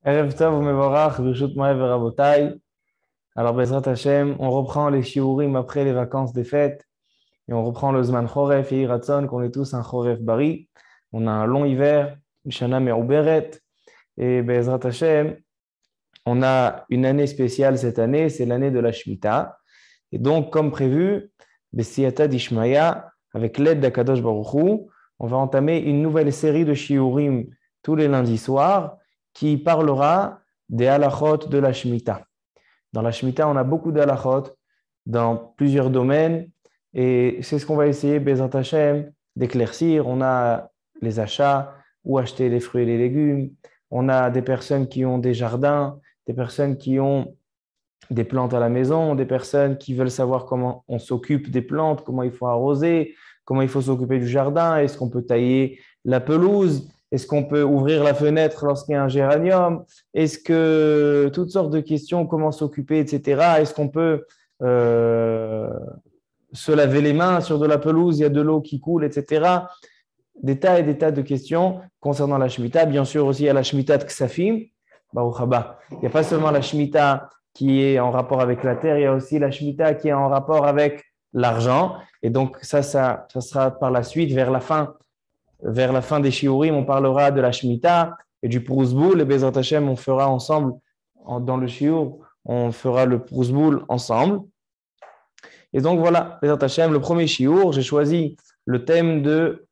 Erev Tov u'Mevorach, Birshut Moav Rabotai. Alors, Bezrat Hashem, on reprend les shiurim après les vacances des fêtes et on reprend le Zman Choref et Iratzon, qu'on est tous un Choref Bari. On a un long hiver, une Shana Me'uberet, et Bezrat Hashem, on a une année spéciale cette année, c'est l'année de la Shemitah. Et donc, comme prévu, B'siyata d'Ishmaya, avec l'aide d'Akadosh Baruch Hu, on va entamer une nouvelle série de shiurim tous les lundis soirs qui parlera des halachot de la Shemitah. Dans la Shemitah, on a beaucoup d'halachot dans plusieurs domaines et c'est ce qu'on va essayer, Bezrat Hashem, d'éclaircir. On a les achats, où acheter les fruits et les légumes. On a des personnes qui ont des jardins, des personnes qui ont des plantes à la maison, des personnes qui veulent savoir comment on s'occupe des plantes, comment il faut arroser, comment il faut s'occuper du jardin, est-ce qu'on peut tailler la pelouse, est-ce qu'on peut ouvrir la fenêtre lorsqu'il y a un géranium, est-ce que toutes sortes de questions, comment s'occuper, etc. Est-ce qu'on peut se laver les mains sur de la pelouse, il y a de l'eau qui coule, etc. Des tas et des tas de questions concernant la Shemitah. Bien sûr aussi, il y a la Shemitah de Ksafim, Baruch Haba. Il n'y a pas seulement la Shemitah qui est en rapport avec la terre, il y a aussi la Shemitah qui est en rapport avec l'argent. Et donc, ça sera par la suite, vers la fin des shiurim, on parlera de la Shemitah et du Prousboul. Et Bezrat Hashem, on fera ensemble, dans le shiur, on fera le Prousboul ensemble. Et donc, voilà, Bezrat Hashem, le premier shiur, j'ai choisi le thème de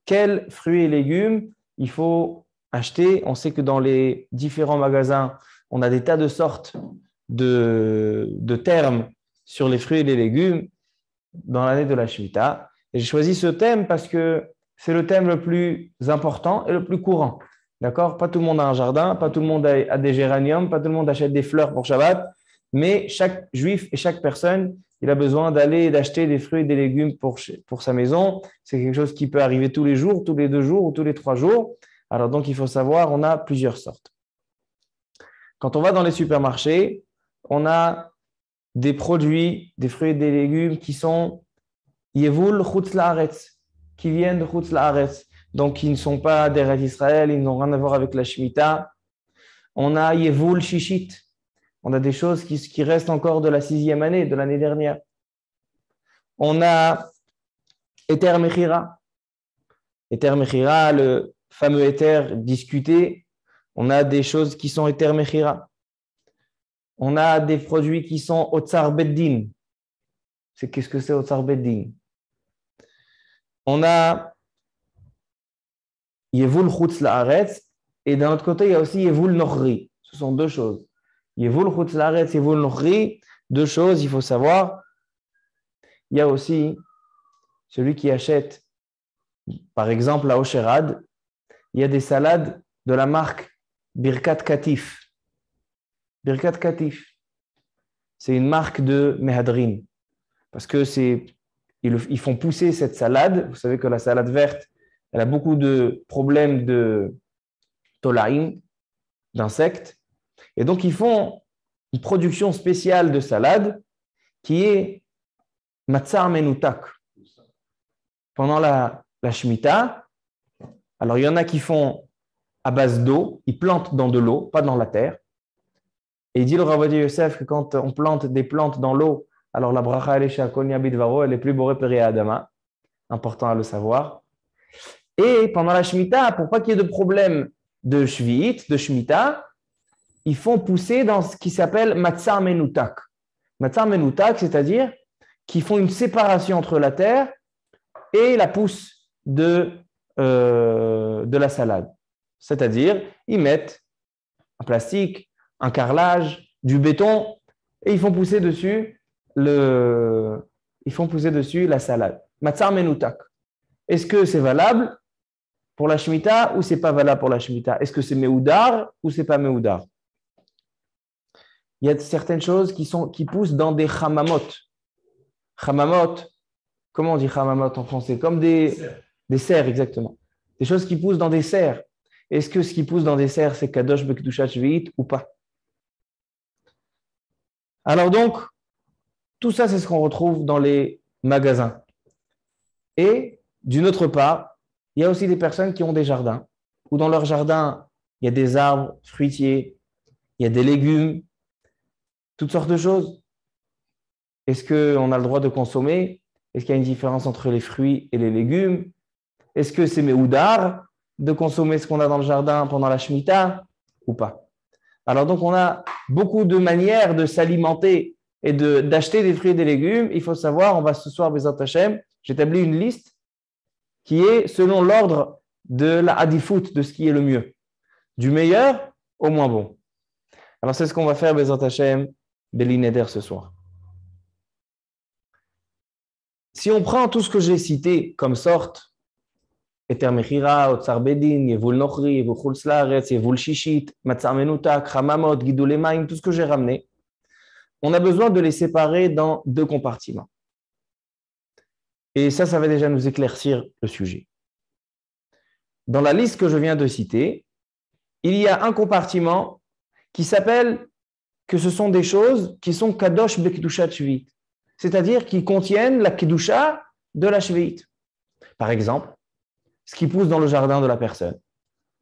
quels fruits et légumes il faut acheter. On sait que dans les différents magasins, on a des tas de sortes de termes sur les fruits et les légumes dans l'année de la Shemitah. Et j'ai choisi ce thème parce que c'est le thème le plus important et le plus courant. D'accord? Pas tout le monde a un jardin, pas tout le monde a des géraniums, pas tout le monde achète des fleurs pour Shabbat, mais chaque juif et chaque personne, il a besoin d'aller et d'acheter des fruits et des légumes pour sa maison. C'est quelque chose qui peut arriver tous les jours, tous les 2 jours ou tous les 3 jours. Alors donc, il faut savoir, on a plusieurs sortes. Quand on va dans les supermarchés, on a des produits, des fruits et des légumes qui sont Yevul Chutz La'aretz, qui viennent de Chutz La'aretz, donc qui ne sont pas d'Eretz Israël, ils n'ont rien à voir avec la Shemitah. On a Yevul Shishit, on a des choses qui restent encore de la 6e année, de l'année dernière. On a Eter Mechira. Eter Mechira, le fameux Eter discuté. On a des choses qui sont Eter Mechira. On a des produits qui sont Otsar Beddin. Qu'est-ce que c'est Otsar Beddin? On a Yevul Chutz La'aretz et d'un autre côté, il y a aussi Yevul Nochri. Ce sont deux choses. Yevul Chutz La'aretz, Yevul Nochri, deux choses, il faut savoir. Il y a aussi celui qui achète, par exemple, la Osherad, il y a des salades de la marque Birkat Katif. Birkat Katif, c'est une marque de Mehadrin. Parce que ils font pousser cette salade. Vous savez que la salade verte, elle a beaucoup de problèmes de tolaïm, d'insectes. Et donc, ils font une production spéciale de salade qui est Matzar Menutak. Pendant la Shemitah, alors il y en a qui font à base d'eau, ils plantent dans de l'eau, pas dans la terre. Et il dit le Rav Ovadia Yosef que quand on plante des plantes dans l'eau, alors la bracha elle est chez Kol Bidvaro, elle est plus boré peri Adama. Important à le savoir. Et pendant la Shemitah, pour pas qu'il y ait de problème de Shvi'it, de Shemitah, ils font pousser dans ce qui s'appelle Matzar Menutak. Matzar Menutak, c'est-à-dire qu'ils font une séparation entre la terre et la pousse de la salade. C'est-à-dire, ils mettent un plastique, un carrelage, du béton, et ils font pousser dessus la salade. Matzar Menutak. Est-ce que c'est valable pour la Shemitah ou c'est pas valable pour la Shemitah? Est-ce que c'est Meoudar ou c'est pas Meoudar? Il y a certaines choses qui poussent dans des chamamot. Chamamot, comment on dit chamamot en français? Comme des serres, exactement. Des choses qui poussent dans des serres. Est-ce que ce qui pousse dans des serres, c'est Kadosh Bekdushat Shvi'it ou pas? Alors donc, tout ça, c'est ce qu'on retrouve dans les magasins. Et d'une autre part, il y a aussi des personnes qui ont des jardins, ou dans leur jardin, il y a des arbres fruitiers, il y a des légumes, toutes sortes de choses. Est-ce qu'on a le droit de consommer? Est-ce qu'il y a une différence entre les fruits et les légumes? Est-ce que c'est méoudar de consommer ce qu'on a dans le jardin pendant la Shemitah ou pas? Alors donc, on a beaucoup de manières de s'alimenter et d'acheter des fruits et des légumes. Il faut savoir, on va ce soir, Bezat Hashem, j'établis une liste qui est selon l'ordre de la hadifut, de ce qui est le mieux. Du meilleur au moins bon. Alors c'est ce qu'on va faire, Bezat Hashem, Beli Neder ce soir. Si on prend tout ce que j'ai cité comme sorte, Eter Mechira, Otsar Bedin, Yevul Nochri, Yevul Chutz Laaretz, Yevul Shishit, Matzah Menutak, Chamamot, Gidul Emaim, tout ce que j'ai ramené, on a besoin de les séparer dans deux compartiments. Et ça va déjà nous éclaircir le sujet. Dans la liste que je viens de citer, il y a un compartiment qui s'appelle que ce sont des choses qui sont Kadosh Bekdushat Shvit, c'est-à-dire qui contiennent la Kedusha de la Shvit. Par exemple, ce qui pousse dans le jardin de la personne.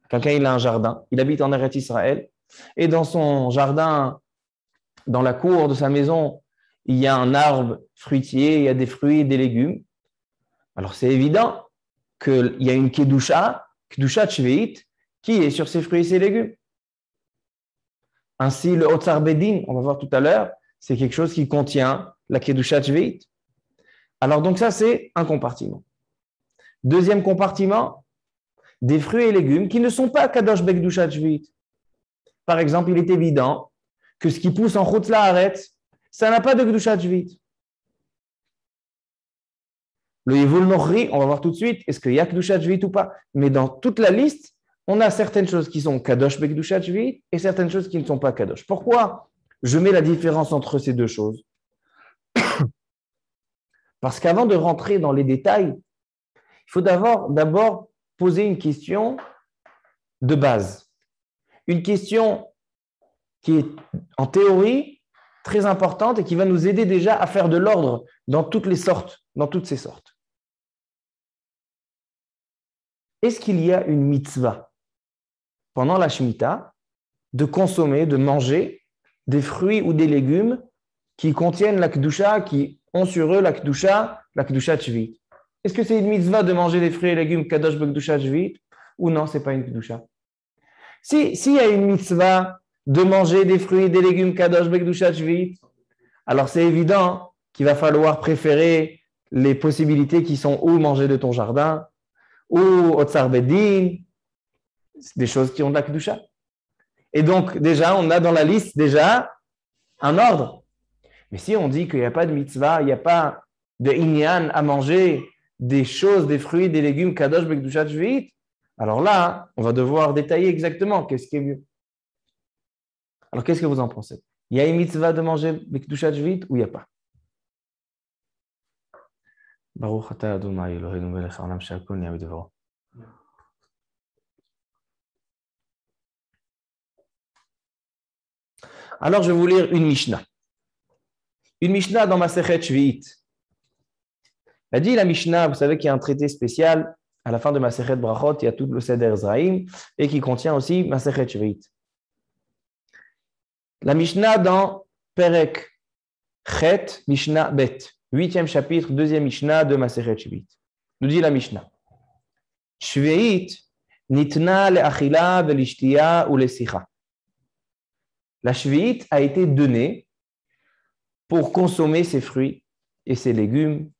Quelqu'un, il a un jardin, il habite en Eretz Israël, et dans son jardin, dans la cour de sa maison, il y a un arbre fruitier, il y a des fruits et des légumes. Alors, c'est évident qu'il y a une Kedusha Shveit, qui est sur ces fruits et ces légumes. Ainsi, le Otsar Bedin, on va voir tout à l'heure, c'est quelque chose qui contient la Kedusha Shveit. Alors, donc ça, c'est un compartiment. Deuxième compartiment, des fruits et légumes qui ne sont pas Kadosh Bekdushat Shvit. Par exemple, il est évident que ce qui pousse en Chutz Laaretz, ça n'a pas de Kedushat Shvit. Le Yevul Nochri, on va voir tout de suite, est-ce qu'il y a Kedushat Shvit ou pas? Mais dans toute la liste, on a certaines choses qui sont Kadosh Bekdushat Shvit et certaines choses qui ne sont pas Kadosh. Pourquoi je mets la différence entre ces deux choses? Parce qu'avant de rentrer dans les détails, il faut d'abord poser une question de base. Une question qui est en théorie très importante et qui va nous aider déjà à faire de l'ordre dans toutes ces sortes. Est-ce qu'il y a une mitzvah pendant la Shemitah de consommer, de manger des fruits ou des légumes qui contiennent la Kedusha, qui ont sur eux la Kedusha Shvit? Est-ce que c'est une mitzvah de manger des fruits et légumes Kadosh Bekdushat Shvit ou non, ce n'est pas une Kedusha? S'il y a une mitzvah de manger des fruits et des légumes Kadosh Bekdushat Shvit, alors c'est évident qu'il va falloir préférer les possibilités qui sont ou manger de ton jardin, ou Otsar Bedin, des choses qui ont de la Kedusha. Et donc, déjà, on a dans la liste déjà un ordre. Mais si on dit qu'il n'y a pas de mitzvah, il n'y a pas de inyan à manger des choses, des fruits, des légumes, Kadosh Bekdushat Shvit, alors là, on va devoir détailler exactement qu'est-ce qui est mieux. Alors, qu'est-ce que vous en pensez? Il y a une mitzvah de manger Bekdushat Shvit ou il n'y a pas? Baruch atah Adonai Eloheinu melech haolam she'akol nהיה b'dvaro. Alors, je vais vous lire une Mishnah. Une Mishnah dans Masechet Shvi'it. Elle dit la Mishnah, vous savez qu'il y a un traité spécial à la fin de Masechet Brachot, il y a tout le Seder Zraim et qui contient aussi Masechet Shvi'it. La Mishnah dans Perek Chet Mishnah Bet, 8e chapitre, 2e Mishnah de Masechet Shvi'it. Nous dit la Mishnah. Shvi'it nitna le'achila ve'lishtiya ou le'sicha. La Shvi'it a été donnée pour consommer ses fruits et ses légumes,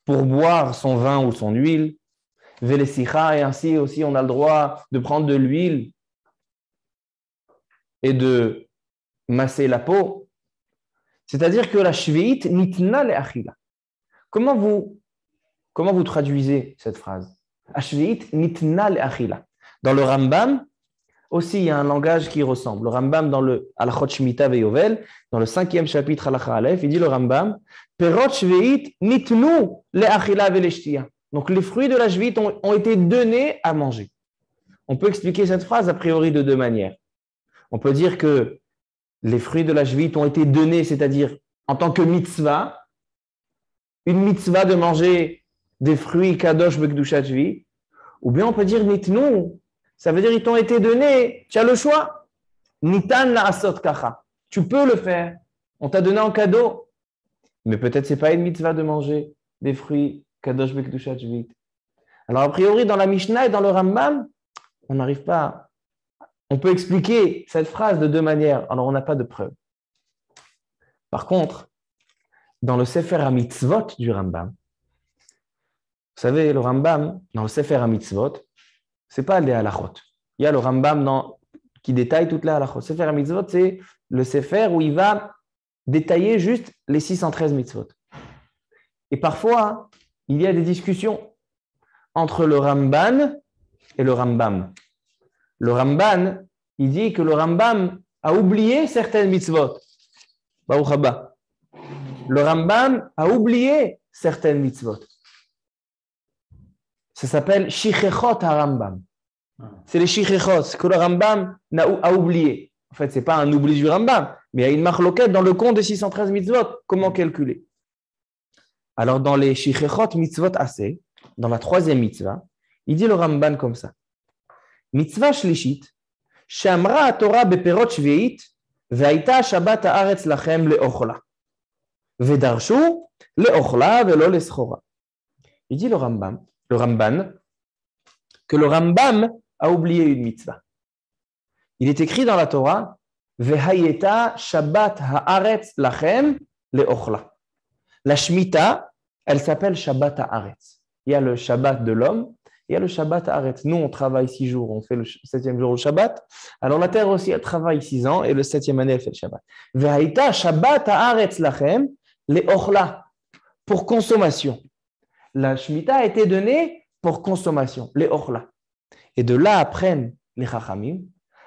pour boire son vin ou son huile, ve'lesicha, et ainsi aussi on a le droit de prendre de l'huile et de masser la peau. C'est-à-dire que la Shvi'it nitna le'achila. Comment vous traduisez cette phrase? Shvi'it nitna le'achila. Dans le Rambam, aussi, il y a un langage qui ressemble. Le Rambam, dans le Halachot Shemitah ve'Yovel, dans le 5e chapitre Halacha Aleph, il dit le Rambam, Perot Shvi'it nitnu le'achila ve'leshtiya. Donc, les fruits de la Shvi'it ont été donnés à manger. On peut expliquer cette phrase a priori de deux manières. On peut dire que les fruits de la Shvi'it ont été donnés, c'est-à-dire en tant que mitzvah, une mitzvah de manger des fruits kadosh bekdushat Shvi'it, ou bien on peut dire nitnu, Ça veut dire qu'ils t'ont été donnés, tu as le choix. Nitan la'asot kacha. Tu peux le faire. On t'a donné en cadeau. Mais peut-être c'est pas une mitzvah de manger des fruits kadosh bekdushat shvit. Alors a priori dans la Mishnah et dans le Rambam, on n'arrive pas. On peut expliquer cette phrase de deux manières. Alors on n'a pas de preuve. Par contre, dans le Sefer HaMitzvot du Rambam, vous savez, le Rambam, dans le Sefer HaMitzvot, ce n'est pas les halachot. Il y a le Rambam qui détaille toutes les halachot. Le Sefer HaMitzvot, c'est le Sefer où il va détailler juste les 613 mitzvot. Et parfois, il y a des discussions entre le Ramban et le Rambam. Le Ramban, il dit que le Rambam a oublié certaines mitzvot. Baruch haba. Le Rambam a oublié certaines mitzvot. Ça s'appelle Shichechot HaRambam. C'est les Shichechot que le Rambam a oublié. En fait, ce n'est pas un oubli du Rambam, mais il y a une marloquette dans le compte des 613 mitzvot. Comment calculer? Alors, dans les Shichechot mitzvot assez, dans la troisième mitzvah, il dit le Ramban comme ça. Mitzvah shlishit, shamra Torah beperot shvi'it, ve'aita shabbat haaretz lachem le'ochla. Ve'darshu le'ochla ve'lo le'schora. Il dit le Ramban, que le Rambam a oublié une mitzvah. Il est écrit dans la Torah, ve'hayeta shabbat haaretz lachem le'ochla. La Shemitah, elle s'appelle Shabbat haaretz. Il y a le Shabbat de l'homme, il y a le Shabbat haaretz. Nous, on travaille 6 jours, on fait le 7e jour le Shabbat. Alors la terre aussi, elle travaille 6 ans et le 7e année, elle fait le Shabbat. Ve'haïta Shabbat haaretz lachem le'ochla, pour consommation. La Shemitah a été donnée pour consommation, le'ochla. Et de là apprennent les Chachamim,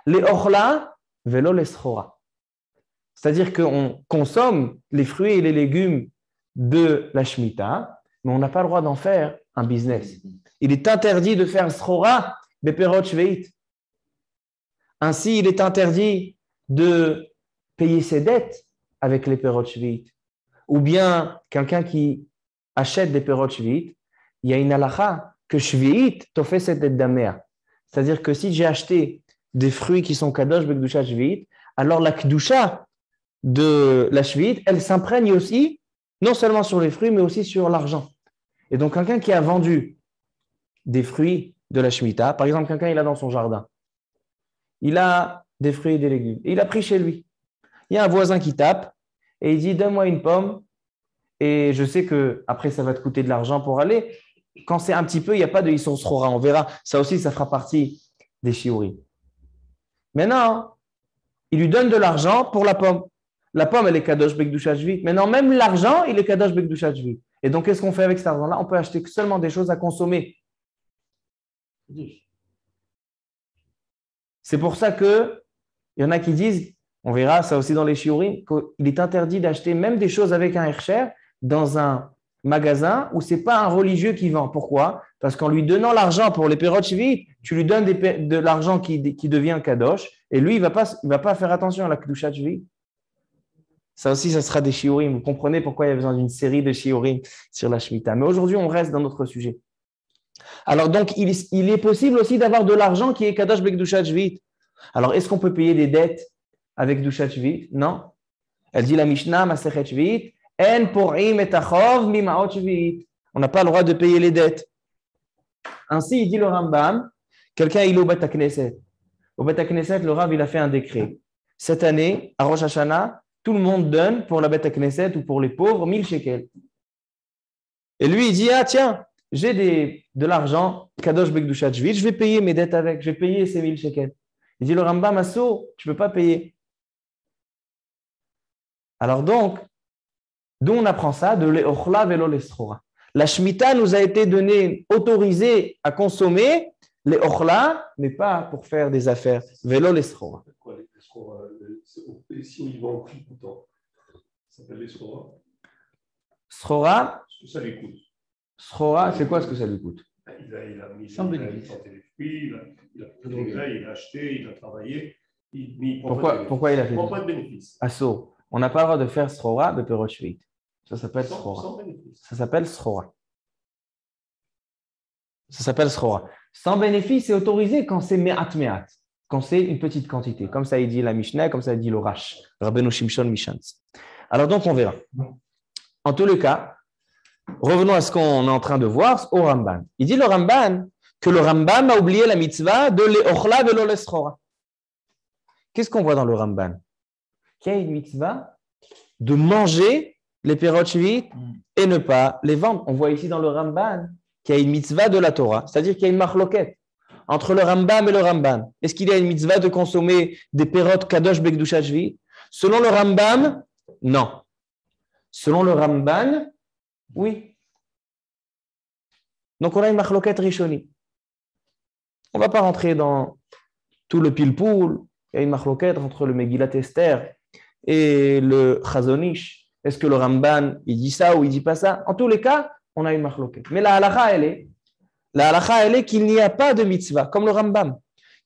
le'ochla ve'lo le'schora. C'est-à-dire qu'on consomme les fruits et les légumes de la Shemitah, mais on n'a pas le droit d'en faire un business. Il est interdit de faire schora beperot shveit. Ainsi, il est interdit de payer ses dettes avec les perot shveit. Ou bien, quelqu'un qui achète des perot shveit, il y a une halakha que shveit tofeset et damea. C'est-à-dire que si j'ai acheté des fruits qui sont kadosh bekdusha shveit, alors la kedusha de la shveit, elle s'imprègne aussi non seulement sur les fruits, mais aussi sur l'argent. Et donc, quelqu'un qui a vendu des fruits de la Shemitah, par exemple, quelqu'un il a dans son jardin, il a des fruits et des légumes, et il a pris chez lui. Il y a un voisin qui tape, et il dit, donne-moi une pomme, et je sais qu'après, ça va te coûter de l'argent pour aller. Quand c'est un petit peu, il n'y a pas de Isson Srora, on verra. Ça aussi, ça fera partie des shiurim. Maintenant, il lui donne de l'argent pour la pomme. La pomme, elle est kadosh bekdushat shvit. Maintenant, même l'argent, il est kadosh bekdushat shvit. Et donc, qu'est-ce qu'on fait avec cet argent-là? On peut acheter seulement des choses à consommer. C'est pour ça qu'il y en a qui disent, on verra ça aussi dans les shiurim, qu'il est interdit d'acheter même des choses avec un hercher dans un magasin où ce n'est pas un religieux qui vend. Pourquoi? Parce qu'en lui donnant l'argent pour les perot shvit, tu lui donnes de l'argent qui devient kadosh, et lui, il ne va pas faire attention à la kedushat shvit. Ça aussi, ça sera des shiurim. Vous comprenez pourquoi il y a besoin d'une série de shiurim sur la Shemitah. Mais aujourd'hui, on reste dans notre sujet. Alors donc, il est possible aussi d'avoir de l'argent qui est kadosh bekdushat shvit. Alors, est-ce qu'on peut payer des dettes avec dushat shvit? Non. Elle dit la Mishnah, Masechet shvit, en porim et achov mimaot shvit. On n'a pas le droit de payer les dettes. Ainsi, il dit le Rambam, quelqu'un il est au Bet HaKnesset. Au Bet HaKnesset, le Rav, il a fait un décret. Cette année, à Rosh Hashanah, tout le monde donne pour la Bet HaKnesset ou pour les pauvres 1000 shekels. Et lui, il dit, ah tiens, j'ai de l'argent, kadosh bekdushat shvit, je vais payer mes dettes avec, je vais payer ces 1000 shekels. Il dit, le Rambam Asso, tu ne peux pas payer. Alors donc, d'où on apprend ça? De l'eochla velo leschora. La Shemitah nous a été donnée, autorisée à consommer les ochla, mais pas pour faire des affaires. Velo leschora. Si on y va en prix coûtant, ça s'appelle les schora. Schora. Ce que ça lui coûte. Schora, c'est quoi ce que ça lui coûte? Il a planté les fruits, il a acheté, il a travaillé. Pourquoi il a fait ça? Il ne prend pas de bénéfice. Asso, on n'a pas le droit de faire schora de perot shvit. Ça s'appelle schora. Ça s'appelle schora. Ça s'appelle schora. Sans bénéfice, c'est autorisé quand c'est me'at me'at, quand c'est une petite quantité. Comme ça, il dit la Mishnah, comme ça, il dit le Rash, Rabbeinu Shimshon Mishantz. Alors donc, on verra. En tous les cas, revenons à ce qu'on est en train de voir au Ramban. Il dit le Ramban que le Rambam a oublié la mitzvah de le'ochla velo leschora. Qu'est-ce qu'on voit dans le Ramban? Qu'il y a une mitzvah de manger les perot shvit et ne pas les vendre. On voit ici dans le Ramban qu'il y a une mitzvah de la Torah, c'est-à-dire qu'il y a une marloquette entre le Rambam et le Ramban. Est-ce qu'il y a une mitzvah de consommer des perot kadosh bekdushat shvit? Selon le Rambam, non. Selon le Ramban, oui. Donc on a une marloquette rishoni. On ne va pas rentrer dans tout le pile-poule. Il y a une marloquette entre le Megillat Esther et le Chazonish. Est-ce que le Ramban, il dit ça ou il ne dit pas ça? En tous les cas, on a une marloquette. Mais la halakha, elle est qu'il n'y a pas de mitzvah, comme le Rambam,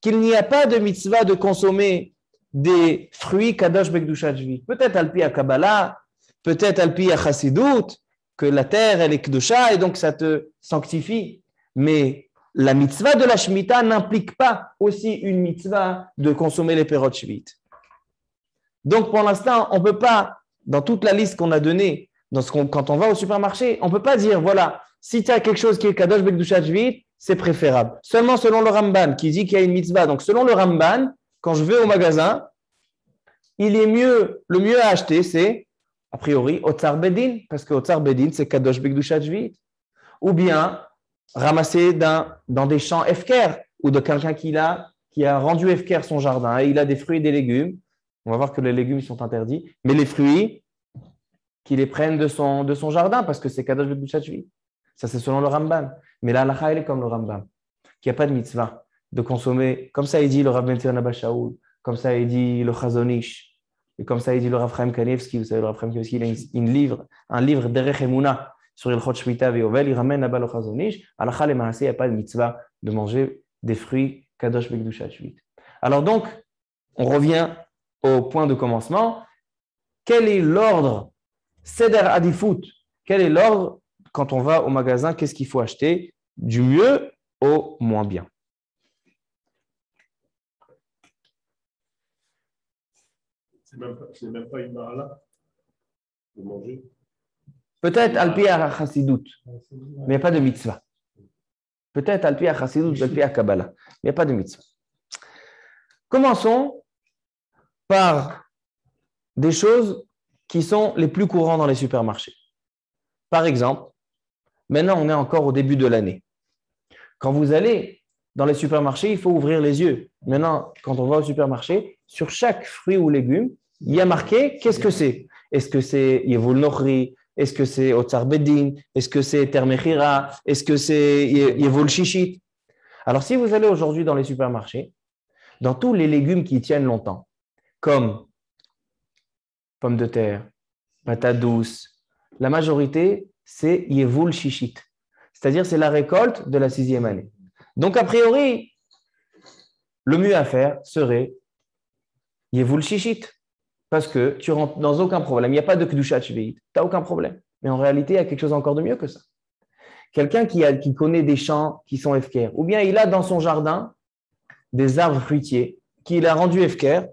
qu'il n'y a pas de mitzvah de consommer des fruits kadosh bekdushat shvit. Peut-être alpi à Kabbalah, peut-être alpi à Chassidut, que la terre, elle est kedusha et donc ça te sanctifie. Mais la mitzvah de la Shemitah n'implique pas aussi une mitzvah de consommer les perot shvit. Donc, pour l'instant, on ne peut pas, dans toute la liste qu'on a donnée, quand on va au supermarché, on ne peut pas dire, voilà, si tu as quelque chose qui est kadosh bekdushat shvit, c'est préférable. Seulement selon le Ramban, qui dit qu'il y a une mitzvah. Donc, selon le Ramban, quand je vais au magasin, le mieux à acheter, c'est, a priori, Otsar Bedin, parce que Otsar Bedin, c'est kadosh bekdushat shvit. Ou bien, ramasser dans des champs Efker, ou de quelqu'un qui a rendu Efker son jardin, et il a des fruits et des légumes. On va voir que les légumes sont interdits, mais les fruits, qu'il les prenne de son jardin, parce que c'est kadosh bekdushat shvit. Ça, c'est selon le Ramban. Mais la halakha, elle est comme le Rambam, qu'il n'y a pas de mitzvah de consommer, comme ça il dit le Rav Ben Zion Abba Shaul, comme ça il dit le Chazonish, et comme ça il dit le Rav Chaim Kanievski. Vous savez, le Rav Chaim Kanievski, il a un livre Derech Emuna sur Ilchot Shmita Ve'Yovel, il ramène là-bas le Chazonish. Halakha le Maaseh, il n'y a pas de mitzvah de manger des fruits kadosh bekdushat shvit. Alors donc, on revient au point de commencement. Quel est l'ordre Seder Adifut? Quel est l'ordre quand on va au magasin? Qu'est-ce qu'il faut acheter? Du mieux au moins bien. C'est même pas une ma'ala de manger. Peut-être Alpi à Chassidut, mais il n'y a pas de mitzvah. Peut-être Alpi à Chassidut, Alpi à Kabbalah, il n'y a pas de mitzvah. Commençons par des choses qui sont les plus courantes dans les supermarchés. Par exemple, maintenant on est encore au début de l'année. Quand vous allez dans les supermarchés, il faut ouvrir les yeux. Maintenant, quand on va au supermarché, sur chaque fruit ou légume, il y a marqué qu'est-ce que c'est. Est-ce que c'est Yevul Nochri? Est-ce que c'est Otsar Bedin? Est-ce que c'est Termechira? Est-ce que c'est Yevul Shishit? Alors, si vous allez aujourd'hui dans les supermarchés, dans tous les légumes qui tiennent longtemps, comme pommes de terre, patates douces, la majorité, c'est Yevul Shishit. C'est-à-dire, c'est la récolte de la 6e année. Donc, a priori, le mieux à faire serait Yevul Shishit. Parce que tu rentres dans aucun problème. Il n'y a pas de Kedushat Shveit. Tu n'as aucun problème. Mais en réalité, il y a quelque chose encore de mieux que ça. Quelqu'un qui connaît des champs qui sont Efker, ou bien il a dans son jardin des arbres fruitiers qu'il a rendus Efker, a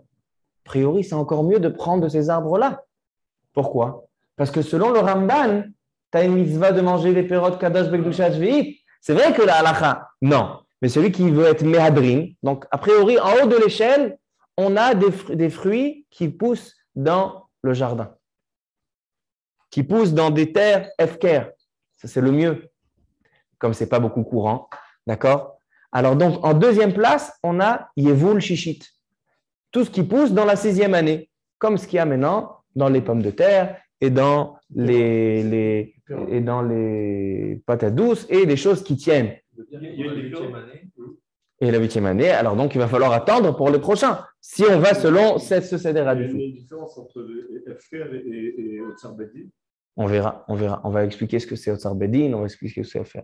priori, c'est encore mieux de prendre de ces arbres-là. Pourquoi? Parce que selon le Ramban, tu as une mitzvah de manger les perot kadosh bekdushat shveit. C'est vrai que la halakha, non. Mais celui qui veut être mehadrin, donc a priori, en haut de l'échelle, on a des fruits qui poussent dans le jardin, qui poussent dans des terres Efker. Ça, c'est le mieux, comme ce n'est pas beaucoup courant. D'accord? Alors, donc, en deuxième place, on a Yevul Shishit. Tout ce qui pousse dans la 6e année, comme ce qu'il y a maintenant dans les pommes de terre et dans les patates douces et les choses qui tiennent. Il y a une 8e année. Et la 8e année, alors donc il va falloir attendre pour le prochain, si on va selon ce Seder Adifut. Il y a une différence entre Efker et Otsar Bedin. On verra. On va expliquer ce que c'est Otsar Bedin, on va expliquer ce que c'est Efker.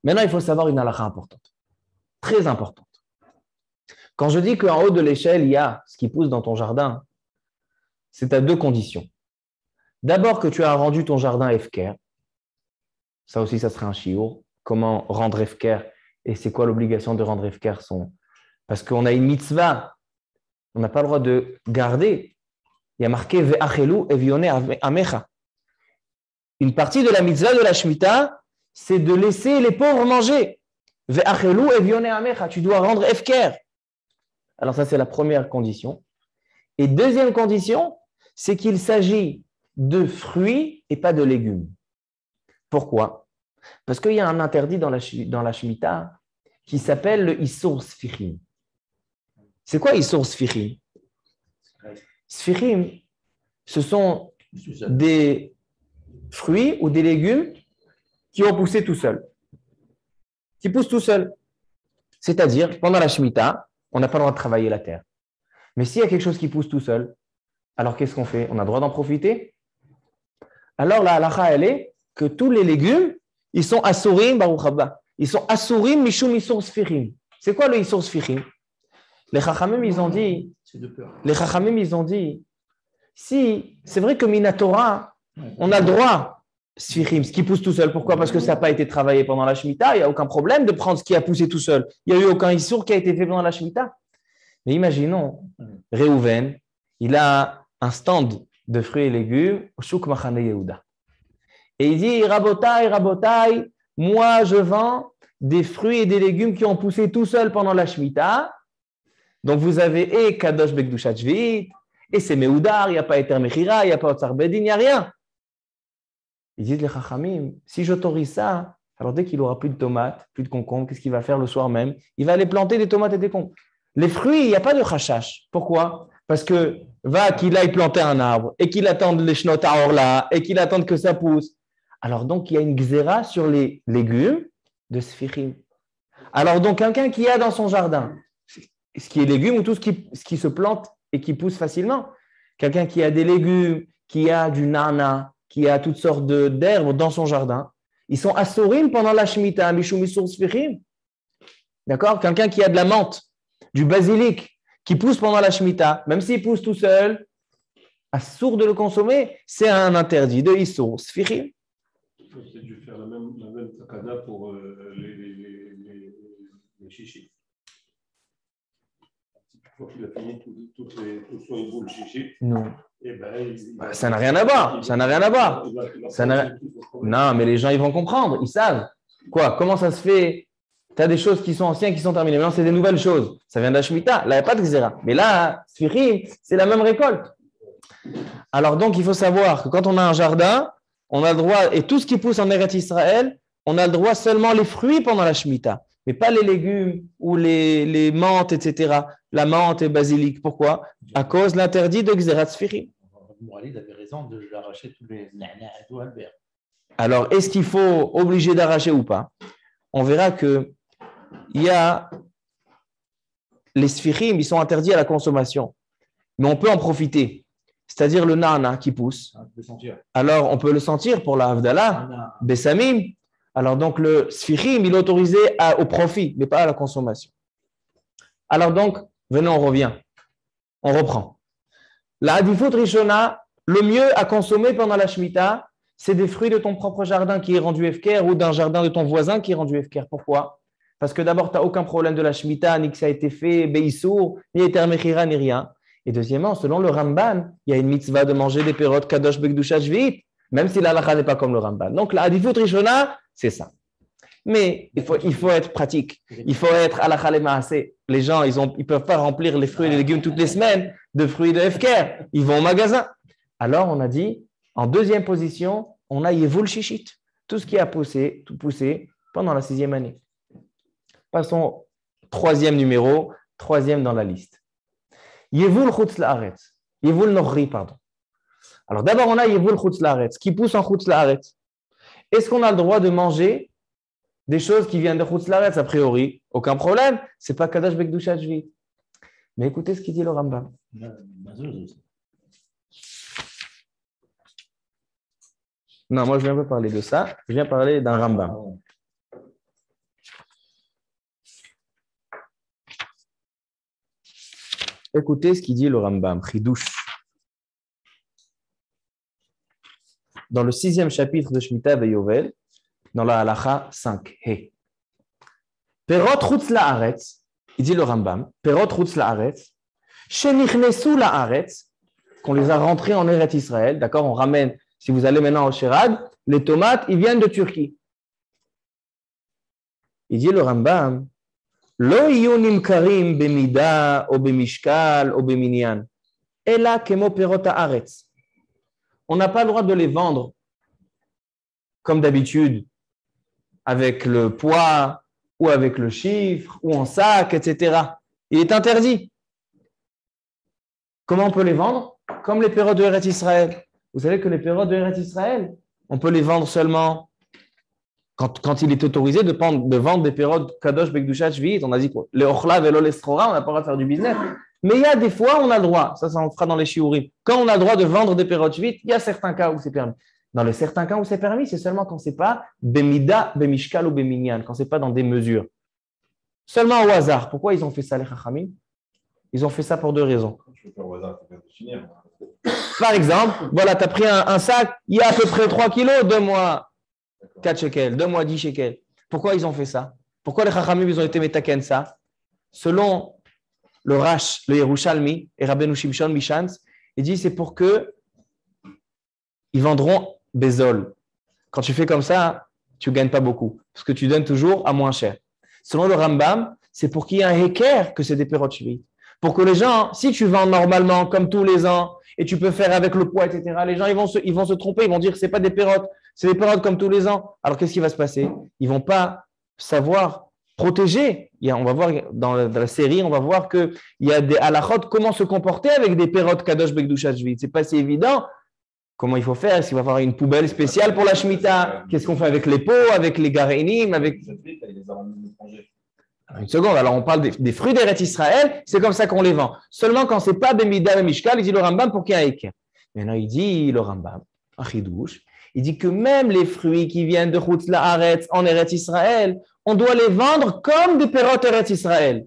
Maintenant, il faut savoir une halakha importante, très importante. Quand je dis qu'en haut de l'échelle, il y a ce qui pousse dans ton jardin, c'est à 2 conditions. D'abord que tu as rendu ton jardin Efker, ça aussi, ça serait un chiour. comment rendre Efker et c'est quoi l'obligation de rendre Efker parce qu'on a une mitzvah, on n'a pas le droit de garder. Il y a marqué Ve'achelu evione amecha. Une partie de la mitzvah de la Shemitah, c'est de laisser les pauvres manger. Ve'achelu evione amecha. Tu dois rendre Efker. Alors ça, c'est la première condition. Et deuxième condition, c'est qu'il s'agit de fruits et pas de légumes. Pourquoi? Parce qu'il y a un interdit dans la Shemitah qui s'appelle le Issur Sfichim. C'est quoi Issur Sfichim? Sfichim, ce sont des fruits ou des légumes qui ont poussé tout seuls, qui poussent tout seuls. C'est-à-dire, pendant la Shemitah, on n'a pas le droit de travailler la terre. Mais s'il y a quelque chose qui pousse tout seul, alors qu'est-ce qu'on fait? On a le droit d'en profiter? Alors la halakha, elle est que tous les légumes, ils sont asurim, baruch haba. Ils sont asurim mishum issur sfichim. C'est quoi le issur sfichim? Les chachamim, ils ont dit, si, c'est vrai que Minatora, on a le droit, sfichim, ce qui pousse tout seul. Pourquoi? Parce que ça n'a pas été travaillé pendant la Shemitah, il n'y a aucun problème de prendre ce qui a poussé tout seul. Il n'y a eu aucun issur qui a été fait pendant la Shemitah. Mais imaginons, Réhouven, il a un stand de fruits et légumes au Chouk Machane Yehuda. Et il dit, Rabotai, moi je vends des fruits et des légumes qui ont poussé tout seuls pendant la Shemitah. Donc vous avez et Kadosh Bekdushat Shvit, et c'est Meudar, il n'y a pas Eter Mechira, il n'y a pas Otsar Bedin, il n'y a rien. Ils disent les Chachamim, si j'autorise ça, alors dès qu'il n'aura plus de tomates, plus de concombres, qu'est-ce qu'il va faire le soir même? Il va aller planter des tomates et des concombres. Les fruits, il n'y a pas de chachash. Pourquoi? Parce que va qu'il aille planter un arbre et qu'il attende les shnot à orla et qu'il attende que ça pousse. Alors donc, il y a une gzéra sur les légumes de sfichim. Alors donc, quelqu'un qui a dans son jardin, ce qui est légumes ou tout ce qui se plante et qui pousse facilement, quelqu'un qui a des légumes, qui a du nana, qui a toutes sortes d'herbes dans son jardin, ils sont assorim pendant la shemitah, mishum issur sfichim. D'accord? Quelqu'un qui a de la menthe, du basilic, qui pousse pendant la Shemitah, même s'il pousse tout seul, assour de le consommer, c'est un interdit de Issur Sfichim. C'est dû faire la même takana pour les chichis. Une fois qu'il a fini tout son éboule chichi. Non. Eh ben, Ça n'a rien à voir. Non, mais les gens, ils vont comprendre. Ils savent. Quoi? Comment ça se fait? Tu as des choses qui sont anciennes, qui sont terminées. Maintenant, c'est des nouvelles choses. Ça vient de la Shemitah. Là, il n'y a pas de Gzera. Mais là, Sfichim, c'est la même récolte. Alors donc, il faut savoir que quand on a un jardin, on a le droit, et tout ce qui pousse en Eretz Israël, on a le droit seulement les fruits pendant la Shemitah, mais pas les légumes ou les menthes, etc. La menthe et basilic. Pourquoi? À cause de l'interdit de Gzerat Sfichim. Mourali avait raison de l'arracher tous les nana et tout Albert. Alors, est-ce qu'il faut obliger d'arracher ou pas? On verra que il y a les sfichim, ils sont interdits à la consommation, mais on peut en profiter. C'est-à-dire le nana qui pousse. Alors, on peut le sentir pour la Havdalah, Bessamim. Alors, donc, le sfichim, il est autorisé au profit, mais pas à la consommation. Alors, donc, venez, on revient. On reprend. La Hadifut Rishona, le mieux à consommer pendant la Shemitah, c'est des fruits de ton propre jardin qui est rendu Efker ou d'un jardin de ton voisin qui est rendu Efker. Pourquoi? Parce que d'abord, tu n'as aucun problème de la Shemitah, ni que ça a été fait, Beissour, ni Eter Mechira, ni rien. Et deuxièmement, selon le Ramban, il y a une mitzvah de manger des pérotes Kadosh Bekdusha Shvit, même si la halakha n'est pas comme le Ramban. Donc, la Hadifut Rishona, c'est ça. Mais il faut être pratique. Il faut être halakha le maaseh. Les gens, ils ne peuvent pas remplir les fruits et les légumes toutes les semaines de fruits de Efker. Ils vont au magasin. Alors, on a dit, en deuxième position, on a Yevul Shishit. Tout ce qui a poussé pendant la 6e année. Passons, troisième numéro, troisième dans la liste. Yevul Chutz La'aretz. Yevul Nochri, pardon. Alors d'abord, on a Yevul Chutz La'aretz, qui pousse en Chutz La'aretz. Est-ce qu'on a le droit de manger des choses qui viennent de Chutz La'aretz? A priori, aucun problème. Ce n'est pas Kadosh Bekdusha Shvit. Mais écoutez ce qu'il dit le Rambam. Non, moi je ne viens pas parler de ça. Je viens parler d'un Rambam. Écoutez ce qu'il dit le Rambam, Chidouche. Dans le 6e chapitre de Shemitah Veyovel, dans la halacha 5. Hey. Perot chutz la'aretz, il dit le Rambam, Perot chutz la'aretz, shenichnesu la'aretz, qu'on les a rentrés en Eretz Israël, d'accord, on ramène, si vous allez maintenant au Sherad, les tomates, ils viennent de Turquie. Il dit le Rambam, Lo iyu nimkarim bemida ou bemishkal ou beminyan, ela kemo perot haaretz. On n'a pas le droit de les vendre comme d'habitude, avec le poids ou avec le chiffre ou en sac, etc. Il est interdit. Comment on peut les vendre? Comme les pérotes de Eretz Israël. Vous savez que les pérotes de Eretz Israël, on peut les vendre seulement quand il est autorisé de vendre des pérotes Kadosh Bekdushat Shvi'it. On a dit quoi? Les Ochlav et l'Olestrora, on n'a pas le droit de faire du business. Mais il y a des fois, on a le droit. Ça on fera dans les Shiurim. Quand on a le droit de vendre des pérotes Shvi'it, il y a certains cas où c'est permis. Dans les certains cas où c'est permis, c'est seulement quand ce n'est pas Bemida, Bemishkal ou Beminyan, quand ce n'est pas dans des mesures. Seulement au hasard. Pourquoi ils ont fait ça, les Chachamim? Ils ont fait ça pour deux raisons. Par exemple, voilà, tu as pris un sac, il y a à peu près 3 kilos, donne-moi 4 shekels, donne-moi 10 shekels. Pourquoi ils ont fait ça? Pourquoi les Chachamim, ils ont été métaken ça? Selon le Rash, le Yerushalmi et Rabbeinu Shimshon Mishans, il dit c'est pour que ils vendront Bézol. Quand tu fais comme ça, tu ne gagnes pas beaucoup, parce que tu donnes toujours à moins cher. Selon le Rambam, c'est pour qu'il y ait un héker que c'est des pérotes shvi'it. Pour que les gens, si tu vends normalement, comme tous les ans, et tu peux faire avec le poids, etc., les gens ils vont se tromper, ils vont dire que ce n'est pas des pérotes, c'est des pérotes comme tous les ans. Alors qu'est-ce qui va se passer? Ils ne vont pas savoir protéger. On va voir dans la série, on va voir qu'il y a des halachot, comment se comporter avec des pérotes Kadosh Bekdushat Shvi'it. Ce n'est pas si évident. Comment il faut faire? Est-ce qu'il va y avoir une poubelle spéciale pour la Shemitah? Qu'est-ce qu'on fait avec les pots, avec les garénim, avec... Une seconde, alors on parle des fruits d'Eretz Israël, c'est comme ça qu'on les vend. Seulement quand ce n'est pas Bemida et Mishkal, il dit le Rambam pour qu'il y ait un équerre. Maintenant, il dit le Rambam, un chidouche, il dit que même les fruits qui viennent de Chutz La'aretz en Eretz Israël, on doit les vendre comme des pérotes Eretz Israël.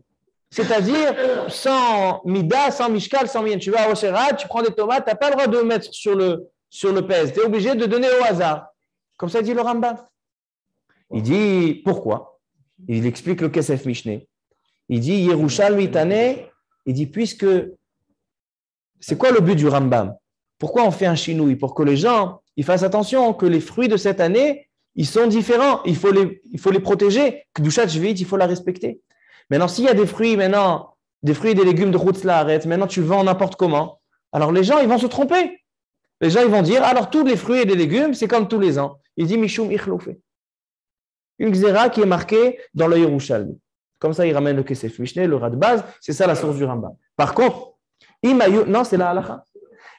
C'est-à-dire sans Mida, sans Mishkal, sans Mien. Tu vas au Sherad, tu prends des tomates, tu n'as pas le droit de mettre sur le pèse. Tu es obligé de donner au hasard. Comme ça dit le Rambam. Il dit pourquoi? Il explique le Kesef Mishneh. Il dit Yerushalmi Taneh. Il dit puisque c'est quoi le but du Rambam? Pourquoi on fait un chinouille? Pour que les gens ils fassent attention que les fruits de cette année ils sont différents. Il faut les protéger. Kedushat Shvi'it, il faut la respecter. Maintenant, s'il y a des fruits et des légumes de Chutz La'aretz, maintenant tu vends n'importe comment. Alors les gens ils vont se tromper. Les gens ils vont dire alors tous les fruits et les légumes c'est comme tous les ans. Il dit Mishum Ichloufé. Une xéra qui est marquée dans le Yerushalmi. Comme ça, il ramène le Kesef Mishneh, le rat de base, c'est ça la source du Rambam. Par contre, non, c'est la halacha.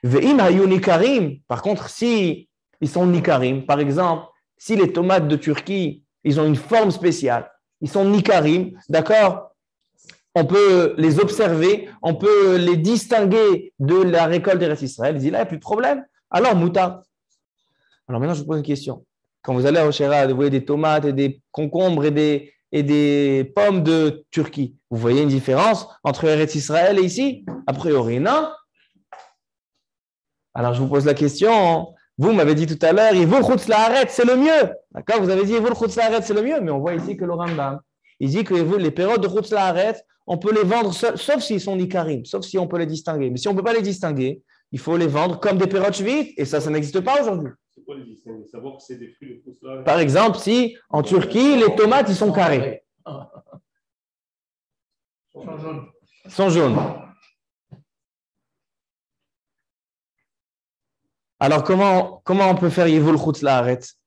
Ve'im hayu nikarim, par contre, si ils sont nikarim, par exemple, si les tomates de Turquie, ils ont une forme spéciale, ils sont nikarim, d'accord, on peut les observer, on peut les distinguer de la récolte d'Eretz Israël. Il dit là, il n'y a plus de problème. Alors, mouta. Alors maintenant, je vous pose une question. Quand vous allez au Sherad, vous voyez des tomates et des concombres et des pommes de Turquie. Vous voyez une différence entre Eretz Israël et ici? A priori, non. Alors, je vous pose la question. Vous m'avez dit tout à l'heure, Yevul Chutz La'aretz, c'est le mieux. D'accord? Vous avez dit Yevul Chutz La'aretz, c'est le mieux. Mais on voit ici que le Rambam, il dit que les pérotes de Chutz La'aretz, on peut les vendre sauf s'ils sont nikarim, sauf si on peut les distinguer. Mais si on ne peut pas les distinguer, il faut les vendre comme des pérotes shvi'it. Et ça n'existe pas aujourd'hui. Savoir que c'est des fruits de Chutz La'aretz. Par exemple, si en Turquie, les tomates, ils sont carrés. Ils sont jaunes. Alors, comment on peut faire Yevul Chutz La'aretz?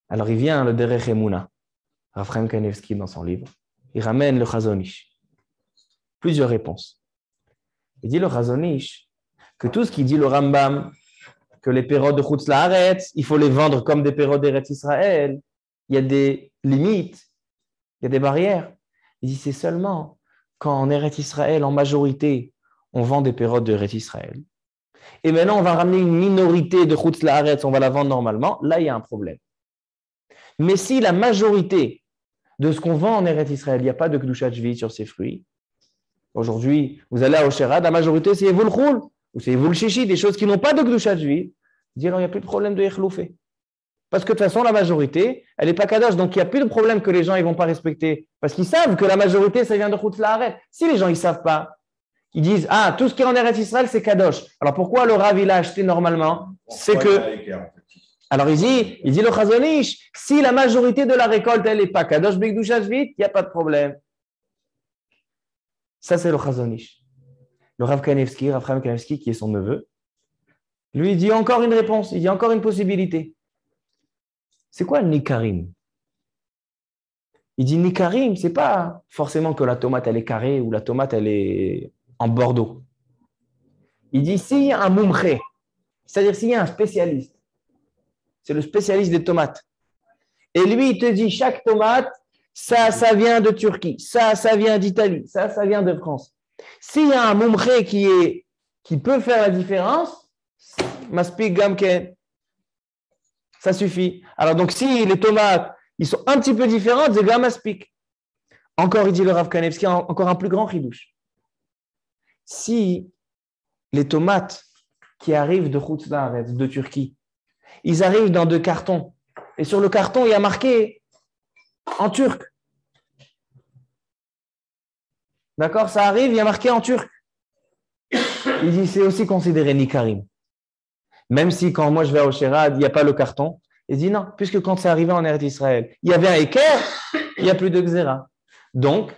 Alors, il vient le Derech Emuna, Rav Chaim Kanevsky dans son livre. Il ramène le Chazon Ish. Plusieurs réponses. Il dit le Chazon Ish que tout ce qui dit le Rambam, que les pérotes de Chutz La'aretz, il faut les vendre comme des pérotes d'Eretz Israël, il y a des limites, il y a des barrières. Il dit c'est seulement quand en Eretz Israël, en majorité, on vend des pérotes d'Eretz Israël. Et maintenant, on va ramener une minorité de Chutz La'aretz, on va la vendre normalement, là, il y a un problème. Mais si la majorité de ce qu'on vend en Eretz Israël, il n'y a pas de Kedushat Shvi'it sur ces fruits, aujourd'hui, vous allez à Osherad, la majorité, c'est Yevul Chul, ou c'est Yevul Shishi, des choses qui n'ont pas de Kedushat Shvi'it, il dit alors, il n'y a plus de problème de Yechloufé. Parce que de toute façon, la majorité, elle n'est pas kadosh. Donc, il n'y a plus de problème que les gens ne vont pas respecter. Parce qu'ils savent que la majorité, ça vient de Chutz La'aretz. Si les gens ne savent pas, ils disent, ah, tout ce qui est en Eretz Israël, c'est kadosh. Alors, pourquoi le Rav, il a acheté normalement? C'est que... Alors, il dit le Chazon Ish, si la majorité de la récolte, elle n'est pas kadosh Bekdusha Shvit, il n'y a pas de problème. Ça, c'est le Chazon Ish. Le Rav Kanevski, Rav Chaim Kanevski, qui est son neveu, lui, il dit encore une réponse, il dit encore une possibilité. C'est quoi le Nikarim? Il dit Nikarim, c'est pas forcément que la tomate, elle est carrée ou la tomate, elle est en bordeaux. Il dit s'il y a un mumche, c'est-à-dire s'il y a un spécialiste, c'est le spécialiste des tomates. Et lui, il te dit chaque tomate, ça vient de Turquie, ça vient d'Italie, ça vient de France. S'il y a un mumche qui peut faire la différence, maspik gamken, ça suffit. Alors donc si les tomates, ils sont un petit peu différentes, c'est gamaspik. Encore, il dit le Rav Kanevski, encore un plus grand chidouche. Si les tomates qui arrivent de Chutz La'aretz, de Turquie, ils arrivent dans 2 cartons, et sur le carton, il y a marqué en turc. D'accord? Ça arrive, il y a marqué en turc. Il dit, c'est aussi considéré Nikarim. Même si quand moi je vais à Osherad, il n'y a pas le carton. Il dit non, puisque quand c'est arrivé en Eretz Israël, il y avait un équerre, il n'y a plus de xéra. Donc,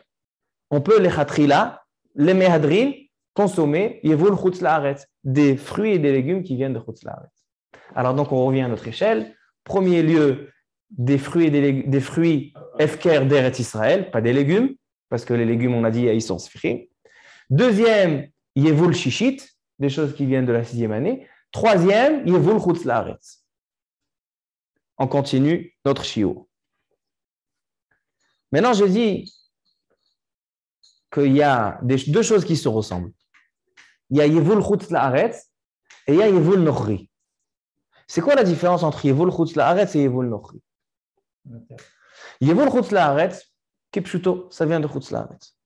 on peut les khatrila, les mehadrin, consommer, yevul chutz la'aretz, des fruits et des légumes qui viennent de chutz la'aretz. Alors donc, on revient à notre échelle. Premier lieu, des fruits efker d'Eretz Israël, pas des légumes, parce que les légumes, on a dit, ils sont sfichim. Deuxième, yevul shishit, des choses qui viennent de la 6e année. Troisième, yevul chutz la'aretz. On continue notre shiur. Maintenant, je dis qu'il y a 2 choses qui se ressemblent. Il y a yevul chutz la'aretz et il y a yevul nochri. C'est quoi la différence entre yevul chutz la'aretz et yevul nochri? Yevul chutz la'aretz, kipshuto, ça vient de chutz la'aretz.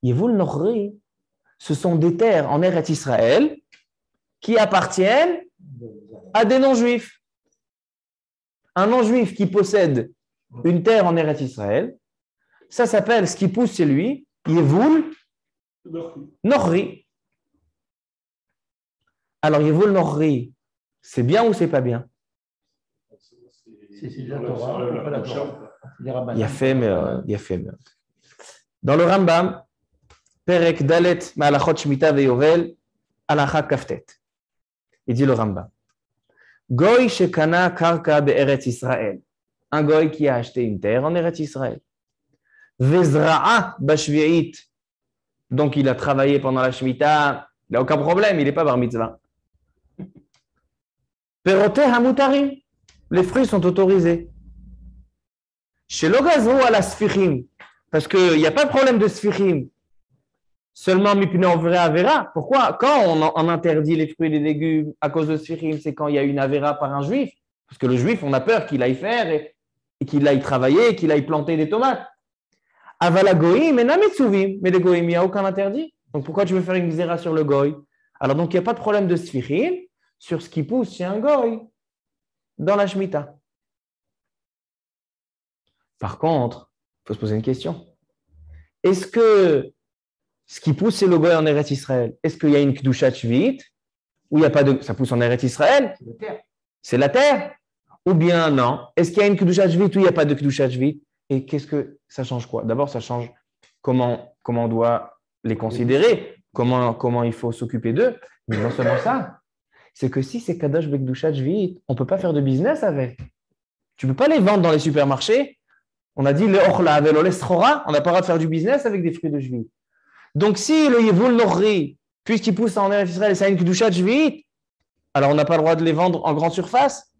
Yevul nochri, ce sont des terres en Eretz Israël qui appartiennent à des non-juifs. Un non-juif qui possède une terre en Eretz Israël, ça s'appelle, ce qui pousse chez lui, Yevul Nochri. Alors, Yevul Nochri, c'est bien ou c'est pas bien? C'est la Torah, pas la Torah. Il y a fait, mais dans le Rambam, Perek Dalet Ma'alachot Shmita veYovel, Alachat Kaftet. Il dit le Rambam. Goy shekana karka be'eretz Israël. Un goy qui a acheté une terre en Eretz Israël. Vezra'a bashvi'it. Donc il a travaillé pendant la Shemitah. Il n'a aucun problème, il n'est pas bar mitzvah. Peroteh hamutarim. Les fruits sont autorisés. Chez l'ogazo à la sfichim. Parce qu'il n'y a pas de problème de sfichim. Seulement mipne ovre avera. Pourquoi? Quand on interdit les fruits et les légumes à cause de sfichim, c'est quand il y a une avera par un juif. Parce que le juif, on a peur qu'il aille faire et qu'il aille travailler, qu'il aille planter des tomates. Avala goïm et nametsuvim. Mais les goïm, il n'y a aucun interdit. Donc pourquoi tu veux faire une xéra sur le goï? Alors donc il n'y a pas de problème de sfichim sur ce qui pousse chez un goï dans la Shemitah. Par contre, il faut se poser une question. Est-ce que ce qui pousse, c'est le goy en Eretz Israël? Est-ce qu'il y a une Kedushat Shvi'it ou il n'y a pas de... Ça pousse en Eretz Israël? C'est la terre. Ou bien non? Est-ce qu'il y a une Kedushat Shvi'it ou il n'y a pas de Kedushat Shvi'it? Et qu'est-ce que ça change quoi? D'abord, ça change comment on doit les considérer, comment il faut s'occuper d'eux. Mais non seulement ça, c'est que si c'est Kadosh Bekdushat Shvi'it, on ne peut pas faire de business avec. Tu ne peux pas les vendre dans les supermarchés. On a dit le ochla avec le leschora, on n'a pas le droit de faire du business avec des fruits de Shvi'it. Donc si le Yevul Nochri, puisqu'il pousse en Eretz Israël, c'est une Kedushat Shvi'it, alors on n'a pas le droit de les vendre en grande surface.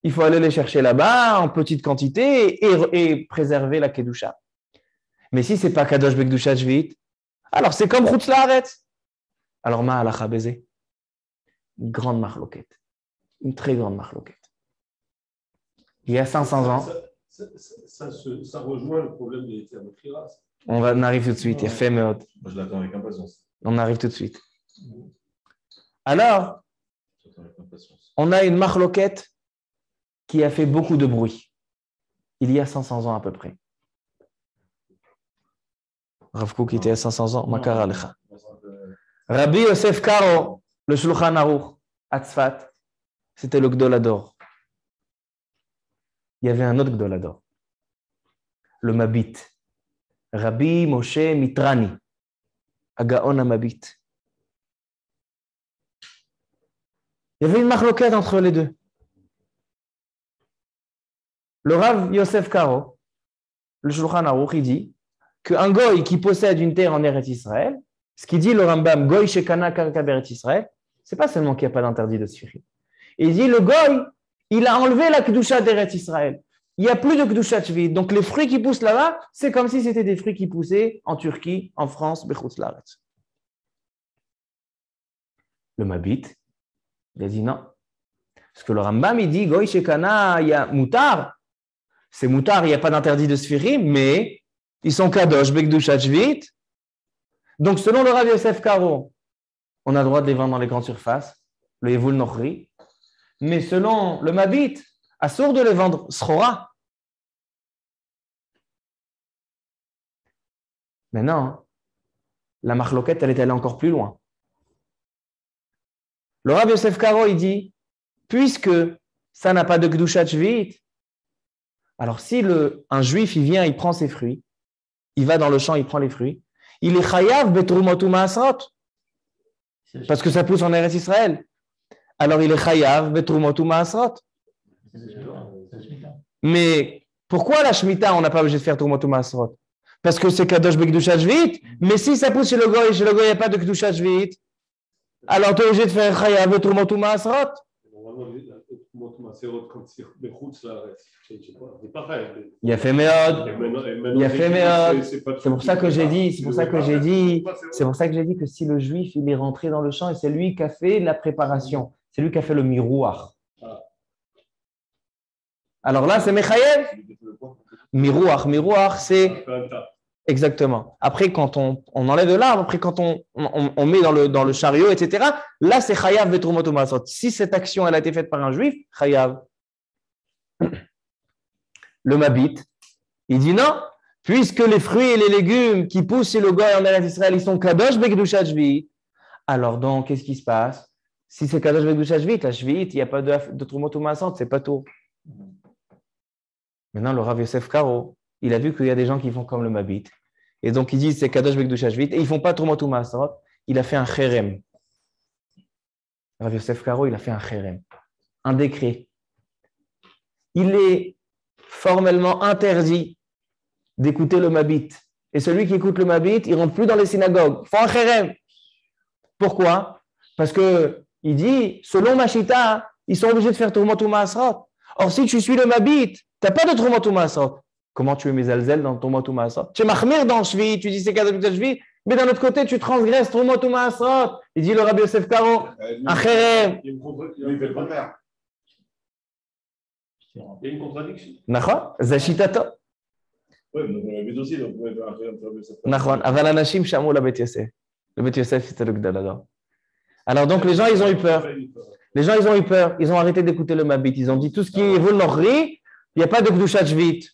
Il faut aller les chercher là-bas en petite quantité et préserver la Kedusha. Mais si ce n'est pas Kadosh Bekdushat Shvi'it, alors c'est comme Chutz La'aretz. Alors ma halacha bezeh? Une grande marloquette. Une très grande marloquette. Il y a 500 ans. Ça rejoint le problème des termes de Khiras. On arrive tout de suite. Il y a fait Moi, je l'attends avec impatience. On arrive tout de suite. Alors, on a une marloquette qui a fait beaucoup de bruit, il y a 500 ans à peu près. Rav Kook était à 500 ans, Makar Alecha. Rabbi Yosef Karo, le Shulchan Aruch, à Tzfat, c'était le Gdolador. Il y avait un autre Gdolador, le Mabit, Rabbi Moshe Mitrani, Agaon Mabit. Il y avait une marloquette entre les deux. Le Rav Yosef Karo, le Shulchan Aruch, il dit qu'un goy qui possède une terre en Eretz Israël, ce qu'il dit le Rambam, goy shekana karka b'Eretz Israël, c'est pas seulement qu'il n'y a pas d'interdit de sfirim. Il dit le goy, il a enlevé la kedusha d'Eretz Israël. Il n'y a plus de kedusha shvit. Donc les fruits qui poussent là-bas, c'est comme si c'était des fruits qui poussaient en Turquie, en France, bechutz laaretz. Le Mabit, il a dit non. Parce que le Rambam, il dit goy shekana, il y a moutar. C'est moutar, il n'y a pas d'interdit de sfirim, mais ils sont kadosh, bekdushat shvit. Donc, selon le Rav Yosef Karo, on a le droit de les vendre dans les grandes surfaces, le Yevul Nochri. Mais selon le Mabit, assour de les vendre Schora. Maintenant, la marloquette, elle est allée encore plus loin. Le Rav Yosef Karo, il dit, puisque ça n'a pas de Kedushat Shvit, alors si un juif, il vient, il prend ses fruits, il va dans le champ, il prend les fruits, il est chayav betrumotu maasrot, parce que ça pousse en Eretz Israël. Alors il est chayav betrumotu maasrot. Mais pourquoi la Shemitah, on n'a pas obligé de faire trumotu maasrot? Parce que c'est kadosh bekdushat shvit. Mais si ça pousse chez le goy il n'y a pas de kedushat shvit, alors tu es obligé de faire chayav betrumotu maasrot. Il a fait méod. C'est pour ça que j'ai dit que si le juif il est rentré dans le champ et c'est lui qui a fait la préparation, c'est lui qui a fait le miroir. Alors là, c'est mechayev. Miroir, c'est exactement. Après, quand on enlève de l'arbre, après quand on met dans le chariot, etc. Là, c'est chayav betrumot u'maasrot. Si cette action elle a été faite par un juif, chayav. Le Mabit, il dit non, puisque les fruits et les légumes qui poussent chez le goy en Eretz Israël, ils sont kadosh bekdushat shvit. Alors donc, qu'est-ce qui se passe? Si c'est kadosh bekdushat shvit, la shvit, il n'y a pas de trumot u'maasrot, c'est pas tout. Maintenant, le Rav Yosef Karo, il a vu qu'il y a des gens qui font comme le Mabit. Et donc, ils disent c'est kadosh bekdushat shvit et ils ne font pas trumot u'maasrot. Il a fait un cherem. Rav Yosef Karo, il a fait un cherem, un décret. Il est formellement interdit d'écouter le Mabit. Et celui qui écoute le Mabit, il ne rentre plus dans les synagogues. Il faut un cherem. Pourquoi? Parce qu'il dit, selon Machita, ils sont obligés de faire trumot u'maasrot. Or, si tu suis le Mabit, tu n'as pas de trumot u'maasrot. Comment tu es mezalzel dans trumot u'maasrot? Tu es mahmir dans shvi, tu dis c'est kadosh bekdushat shvit, mais d'un autre côté, tu transgresses trumot u'maasrot. Il dit le Rabbi Yosef Karo, un cherem. Il y a une contradiction. Nachon, zashitato. Oui, mais on l'avait aussi, donc on pouvait faire un peu. Nachon, aval anashim shamu la Bet Yosef. Le Bet Yosef, c'était le Gdalador. Alors donc, les gens, ils ont eu peur. Ils ont arrêté d'écouter le Mabit. Ils ont dit tout ce qui est Yevul Nochri, il n'y a pas de Kedushat shvit.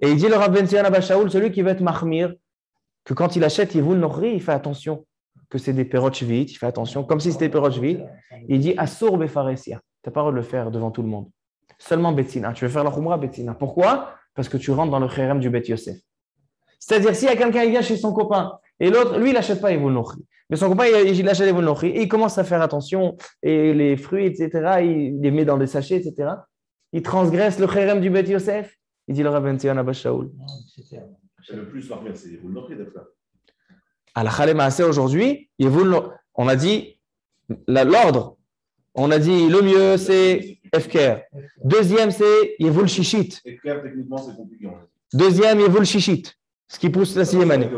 Et il dit le Rav Ben Zion Abba Shaul, celui qui veut être mahmir, que quand il achète Yevul Nochri, il fait attention que c'est des perot shvit. Il fait attention, comme si c'était des perot shvit. Il dit Assour befaresia. Tu n'as pas le droit de le faire devant tout le monde. Seulement Betsina. Tu veux faire la Khumra Betsina. Pourquoi? Parce que tu rentres dans le Kherem du Bet Yosef. C'est-à-dire, s'il y a quelqu'un qui vient chez son copain et l'autre, lui, il n'achète pas Yevul Nochri. Mais son copain, il achète Yevul Nochri et il commence à faire attention. Et les fruits, etc., il les met dans des sachets, etc. Il transgresse le Kherem du Bet Yosef. Il dit le Rav Ben Zion Abba Shaul. Le plus marqué, c'est Yevul Nochri, d'après. À la Chalé Maaseh aujourd'hui, on a dit l'ordre. On a dit le mieux, c'est Efker. Deuxième, c'est Yevul Shishit. Efker, techniquement, c'est compliqué. Deuxième, Yevul Shishit, ce qui pousse la 6e année.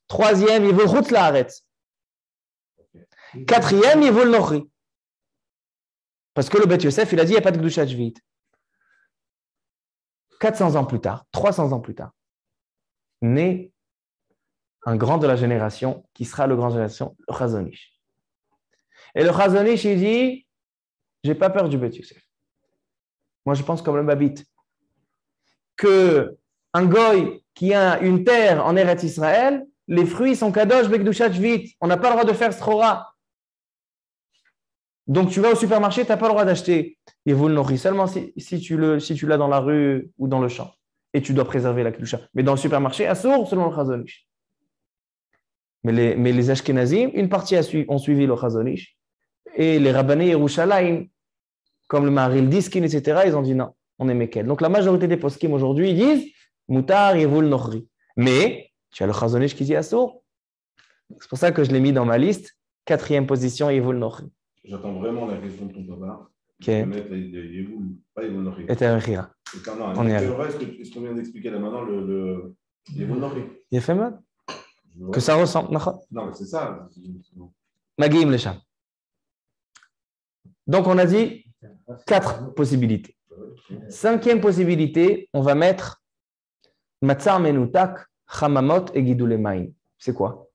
Troisième, Yevul Chutz Laaretz. Quatrième, Yevul Nochri. Parce que le Bet Yosef, il a dit il n'y a pas de Kedushat shvit. 400 ans plus tard, 300 ans plus tard, naît un grand de la génération qui sera le grand de la génération, le Chazon Ish. Et le Chazon Ish, il dit, j'ai pas peur du Bet Yosef. Moi, je pense comme le Babit. Qu'un goy qui a une terre en Eretz Israël, les fruits sont kadosh bekdushat shvit. On n'a pas le droit de faire srora. Donc, tu vas au supermarché, tu n'as pas le droit d'acheter Yevul Nochi, seulement si tu l'as dans la rue ou dans le champ. Et tu dois préserver la kedusha. Mais dans le supermarché, assour selon le Chazon Ish. Mais les Ashkenazim, une partie ont suivi le Chazon Ish. Et les Rabbanei Yerushalayim, comme le Maharil Diskin, etc., ils ont dit non, on est Mekel. Donc, la majorité des poskim aujourd'hui, ils disent Mutar Yevul Nochi. Mais, tu as le Chazon Ish qui dit assour. C'est pour ça que je l'ai mis dans ma liste. 4e position, Yevul Nochi. J'attends vraiment la question de ton papa. Ok. Je vais mettre les Yevul, pas Yevul Nochi. Et Terechia. On y arrive. Est-ce qu'on vient d'expliquer là maintenant le Yevul Nochi? Il a fait mal. Que ça ressemble. Non, mais c'est ça. Magim Lesham. Donc, on a dit 4 possibilités. 5e possibilité, on va mettre Matzar Menutak, Chamamot et Gidule Maïn. C'est quoi?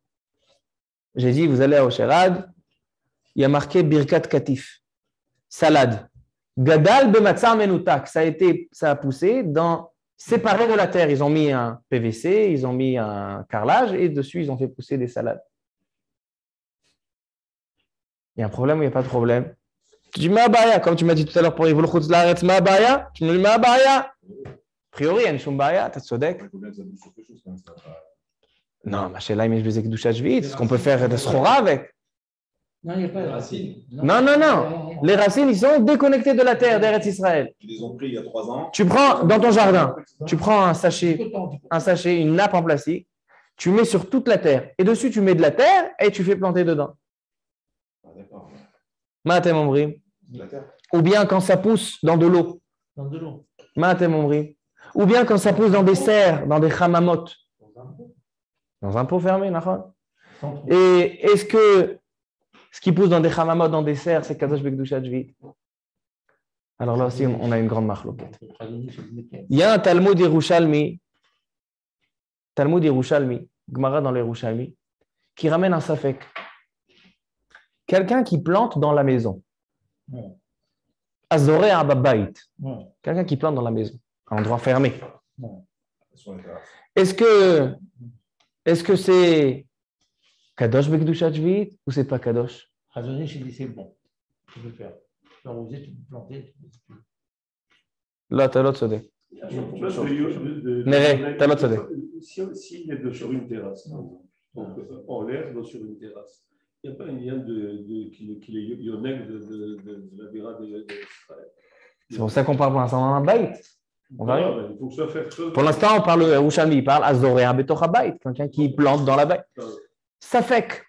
J'ai dit, vous allez à Osherad, il y a marqué Birkat Katif, salade. Gadal Bematzar Menutak, ça a poussé séparé de la terre. Ils ont mis un PVC, ils ont mis un carrelage et dessus, ils ont fait pousser des salades. Il y a un problème ou il n'y a pas de problème? Tu dis Ma'abaya, comme tu m'as dit tout à l'heure pour Yevul Chutz Laaretz, Ma'abaya. Tu me dis Ma'abaya. A priori, il y a une Shumbaya, t'as Tzodek. Il faut bien que ça bouge sur quelque chose quand même. Non, ma chérie, mais je vais Kedushat Shvit. Est-ce qu'on peut faire des Srora avec? Non, il n'y a pas de racines. Non. Les racines, ils sont déconnectés de la terre d'Eretz Israël. Ils les ont pris il y a 3 ans. Tu prends dans ton jardin, tu prends un sachet, une nappe en plastique, tu mets sur toute la terre. Et dessus, tu mets de la terre et tu fais planter dedans. Ah, d'accord. Matem Omri. La terre. Ou bien quand ça pousse dans de l'eau. Dans de l'eau. Matem Omri. Ou bien quand ça pousse dans des serres, dans des chamamot. Dans un pot fermé, d'accord. Et est-ce que ce qui pousse dans des chamamot, dans des serres, c'est Kadosh Bekdushat Shvit? Alors là aussi, on a une grande marloquette. Il y a un Talmud Yerushalmi, Gemara dans les Yerushalmi, qui ramène un safek. Quelqu'un qui plante dans la maison. Azoré Ababait. Quelqu'un qui plante dans la maison, un endroit fermé. Est-ce que c'est Kadosh Bekdushat Shvit ou c'est pas Kadosh? Chazon Ish, il dit c'est bon. Tu peux faire. Tu peux arroser, tu peux planter. Là, t'as l'autre sodé. Nere, t'as l'autre sodé. S'il est sur une terrasse, donc en l'air, sur une terrasse, il n'y a pas un lien qu'il est yoneg de la vira d'Israël. C'est pour ça qu'on parle pour l'instant d'un baït. On va arriver. Il faut que ça fasse. Pour l'instant, on parle Yerushalmi, il parle Azorea Betocha Baït, quelqu'un qui plante dans la baït. Safek.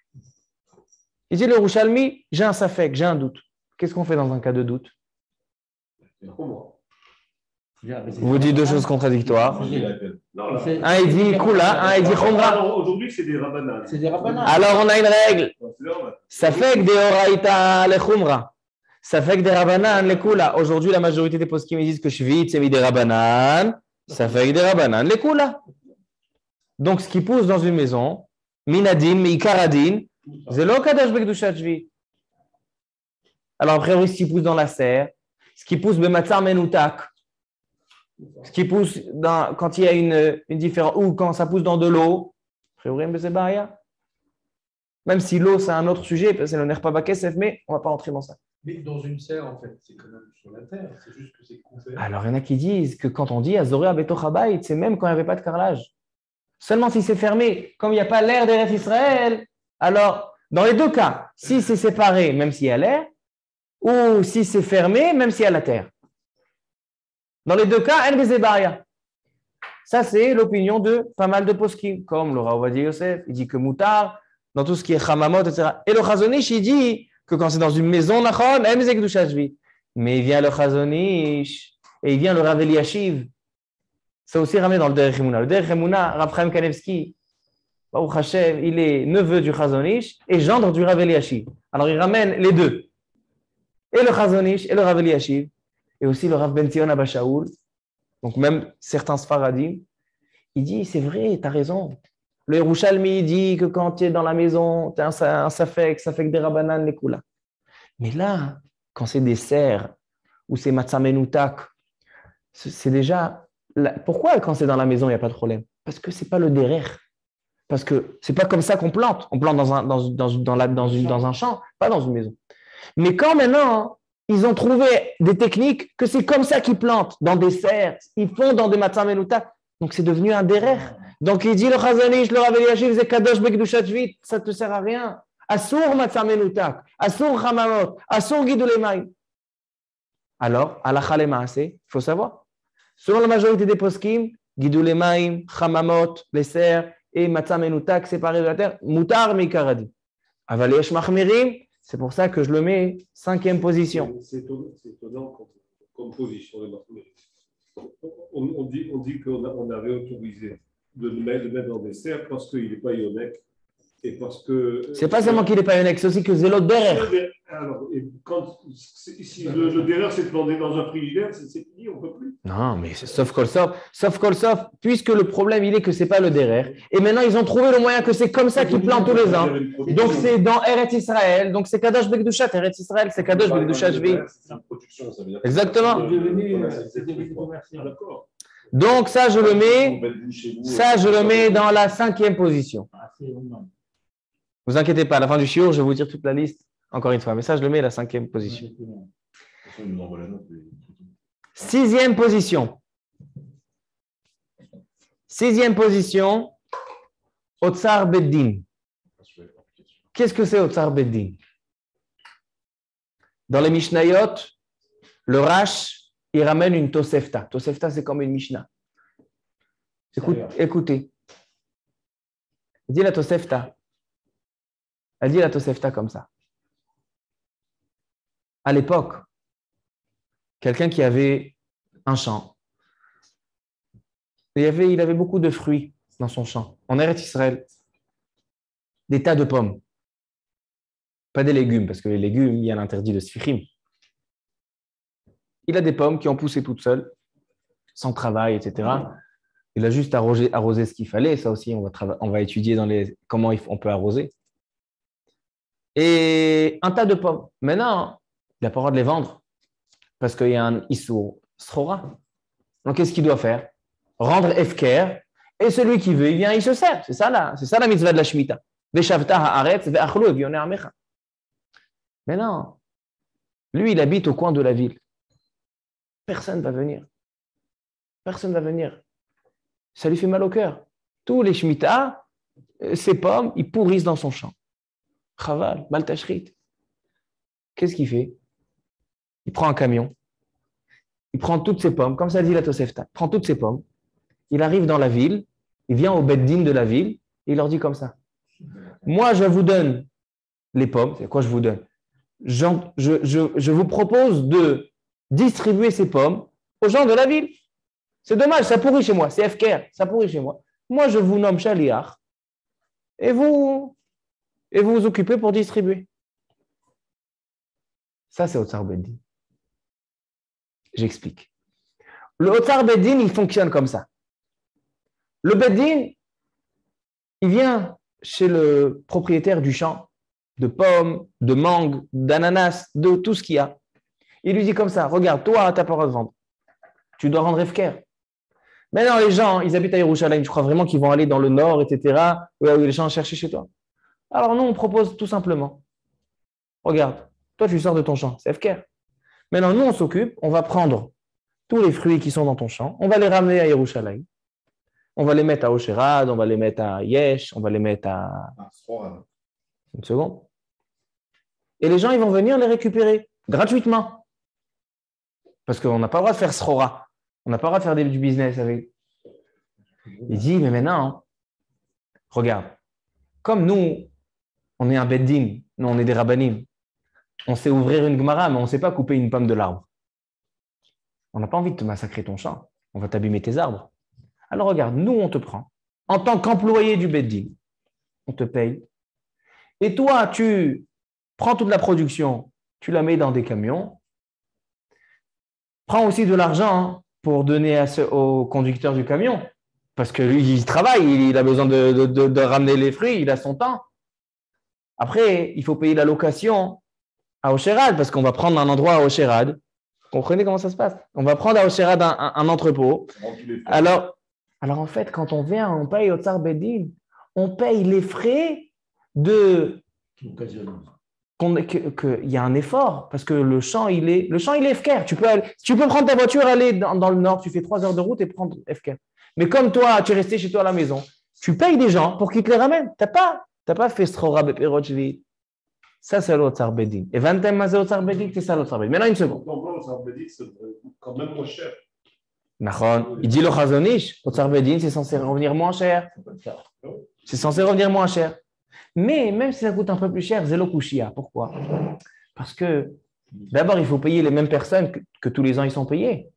Il dit le Yerushalmi, j'ai un safek, j'ai un doute. Qu'est-ce qu'on fait dans un cas de doute? Vous dites 2 choses contradictoires. Un, il dit Kula, un, il dit Chomra. Aujourd'hui, c'est des rabanan. Alors, on a une règle. Safek de Oraïta le Chumra. Safek de Rabanan le Kula. Aujourd'hui, la majorité des poskim disent que Shvit, c'est mis des Rabanan. Safek de Rabanan le Kula. Donc, ce qui pousse dans une maison, Minadin, Mikaradin, c'est le Kadosh Bekdushat Shvit. Alors, a priori, ce qui pousse dans la serre, ce qui pousse Bematzar Menutak, ce qui pousse quand il y a une différence, ou quand ça pousse dans de l'eau, a priori, c'est Bahaya. Même si l'eau, c'est un autre sujet, c'est le Nerpa Bakesef, mais on ne va pas entrer dans ça. Mais dans une serre, en fait, c'est quand même sur la terre, c'est juste que c'est couvert. Alors, il y en a qui disent que quand on dit Azorea Betocha Baït, c'est même quand il n'y avait pas de carrelage. Seulement si c'est fermé, comme il n'y a pas l'air d'Eretz Israël, alors, dans les 2 cas, si c'est séparé, même s'il y a l'air, ou si c'est fermé, même s'il y a la terre. Dans les 2 cas, El Bezebaria. Ça, c'est l'opinion de pas mal de poskim, comme le Rav Ovadia Yosef, il dit que Moutar, dans tout ce qui est Chamamot, etc. Et le Chazon Ish, il dit que quand c'est dans une maison, mais il vient le Chazon Ish et il vient le Rav Eliashiv. C'est aussi ramené dans le Derech Emuna. Le Derech Emuna, Rav Chaim Kanevski, Baruch Hashem, il est neveu du Chazon Ish et gendre du Rav Eliashiv. Alors il ramène les 2. Et le Chazon Ish et le Rav Eliashiv. Et aussi le Rav Ben Zion Abba Shaul. Donc même certains Sfaradim. Il dit, c'est vrai, tu as raison. Le Yerushalmi dit que quand tu es dans la maison, tu as un safek des Rabanan, les Kula. Mais là, quand c'est des serres, ou c'est Matzamenutak, c'est déjà... Pourquoi quand c'est dans la maison, il n'y a pas de problème? Parce que ce n'est pas le derrière. Parce que ce n'est pas comme ça qu'on plante. On plante dans un champ, pas dans une maison. Mais quand maintenant, ils ont trouvé des techniques que c'est comme ça qu'ils plantent, dans des serres, ils font dans des matzah menutak. Donc c'est devenu un derrière. Donc il dit le Chazanish, le Rav Eliashiv, c'est Kadosh Bekdushat Shvit, ça ne te sert à rien. Asur matzah menutak, asur chamamot, asur gidulei mayim. Alors, halakha le maaseh, il faut savoir. Selon la majorité des poskim, gidulei mayim, chamamot, les serres et matzah menutak séparés de la terre, mutar mikaradi. Aval yesh machmirim, c'est pour ça que je le mets 5e position. C'est étonnant comme position. On dit qu'on avait autorisé de le mettre dans des serres parce qu'il n'est pas ionek. Et parce que. C'est pas seulement qu'il n'est pas ionek, c'est aussi que c'est l'autre derrière. Alors, si le derrière s'est planté dans un frigidaire, c'est fini, on ne peut plus. Non, mais c'est sauf Kolsov, puisque le problème, il est que ce n'est pas le derrière. Et maintenant, ils ont trouvé le moyen que c'est comme ça qu'ils plantent tous les ans. Donc, c'est dans Eretz Israël. Donc, c'est Kadosh Bekdushat. Eretz Israël, c'est Kadosh Bekdushat Shvi. Exactement. Donc, ça, je le mets dans la 5e position. Ne vous inquiétez pas, à la fin du shiur, je vais vous dire toute la liste, encore une fois. Mais ça, je le mets à la 5e position. 6e position. 6e position, Otsar Beddin. Qu'est-ce que c'est Otsar Beddin? Dans les Mishnayot, le Rash, il ramène une Tosefta. Tosefta, c'est comme une Mishnah. Écoutez. Il dit la Tosefta. Elle dit la Tosefta comme ça. À l'époque, quelqu'un qui avait un champ, il avait beaucoup de fruits dans son champ. En Eretz Israël, des tas de pommes. Pas des légumes, parce que les légumes, il y a l'interdit de sfichim. Il a des pommes qui ont poussé toutes seules, sans travail, etc. Il a juste arrosé ce qu'il fallait. Ça aussi, on va étudier comment on peut arroser. Et un tas de pommes. Maintenant, il n'a pas le droit de les vendre parce qu'il y a un Issour Srora. Donc, qu'est-ce qu'il doit faire? Rendre Efker. Et celui qui veut, il vient, il se sert. C'est ça la mitzvah de la Shemitah. Veshavta haaretz ve'achlu evioneh amecha. Mais non, lui, il habite au coin de la ville. Personne ne va venir. Personne ne va venir. Ça lui fait mal au cœur. Tous les Shemitah, ces pommes, ils pourrissent dans son champ. Chaval, Maltashrit. Qu'est-ce qu'il fait? Il prend un camion. Il prend toutes ses pommes, comme ça dit la Tosefta. Il prend toutes ses pommes. Il arrive dans la ville. Il vient au Beddin de la ville. Et il leur dit comme ça. Moi, je vous donne les pommes. C'est quoi je vous donne? Je vous propose de distribuer ces pommes aux gens de la ville. C'est dommage, ça pourrit chez moi. C'est FKR, ça pourrit chez moi. Moi, je vous nomme Shaliach. Et vous vous occupez pour distribuer. Ça, c'est Otsar Beddin. J'explique. Le Otsar Beddin, il fonctionne comme ça. Le Beddin, il vient chez le propriétaire du champ, de pommes, de mangues, d'ananas, de tout ce qu'il y a. Il lui dit comme ça, regarde, toi, tu n'as pas le droit de vendre. Tu dois rendre Efker. Maintenant, les gens, ils habitent à Yerushalayim, je crois vraiment qu'ils vont aller dans le nord, etc., où les gens cherchent chez toi. Alors nous, on propose tout simplement, regarde, toi tu sors de ton champ, c'est Efker. Maintenant, nous, on s'occupe, on va prendre tous les fruits qui sont dans ton champ, on va les ramener à Yerushalayim, on va les mettre à Osherad, on va les mettre à Yesh, on va les mettre à... Une seconde. Et les gens, ils vont venir les récupérer gratuitement. Parce qu'on n'a pas le droit de faire Srora. On n'a pas le droit de faire du business avec. Il dit, mais maintenant, regarde, comme nous, on est un Beddin, nous, on est des Rabbanim, on sait ouvrir une Gemara, mais on ne sait pas couper une pomme de l'arbre. On n'a pas envie de te massacrer ton champ. On va t'abîmer tes arbres. Alors regarde, nous, on te prend. En tant qu'employé du Beddin, on te paye. Et toi, tu prends toute la production, tu la mets dans des camions. Prends aussi de l'argent pour donner au conducteur du camion. Parce que lui, il travaille, il a besoin de ramener les fruits, il a son temps. Après, il faut payer la location à Osherad, parce qu'on va prendre un endroit à Osherad Comprenez comment ça se passe? On va prendre à Oshéra un entrepôt. Alors, en fait, quand on vient, on paye au Tsar Bedin, on paye les frais de... qu'il y a un effort, parce que le champ, il est FKR. Tu peux prendre ta voiture, aller dans le nord, tu fais 3 heures de route et prendre FKR. Mais comme toi, tu es resté chez toi à la maison, tu payes des gens pour qu'ils te les ramènent. Tu n'as pas fait Strora Beperotchvi. Ça, c'est l'Otsar Bedin. Et 20 ans, c'est l'Otsar Bedin, c'est ça l'Otsar Bedin. Maintenant, une seconde. Donc, l'Otsar Bedin, c'est quand même moins cher. Il dit le Chazonish, l'Otsar Bedin, c'est censé revenir moins cher. C'est censé revenir moins cher. Mais même si ça coûte un peu plus cher, Zélo Kushia. Pourquoi? Parce que d'abord, il faut payer les mêmes personnes que tous les ans ils sont payés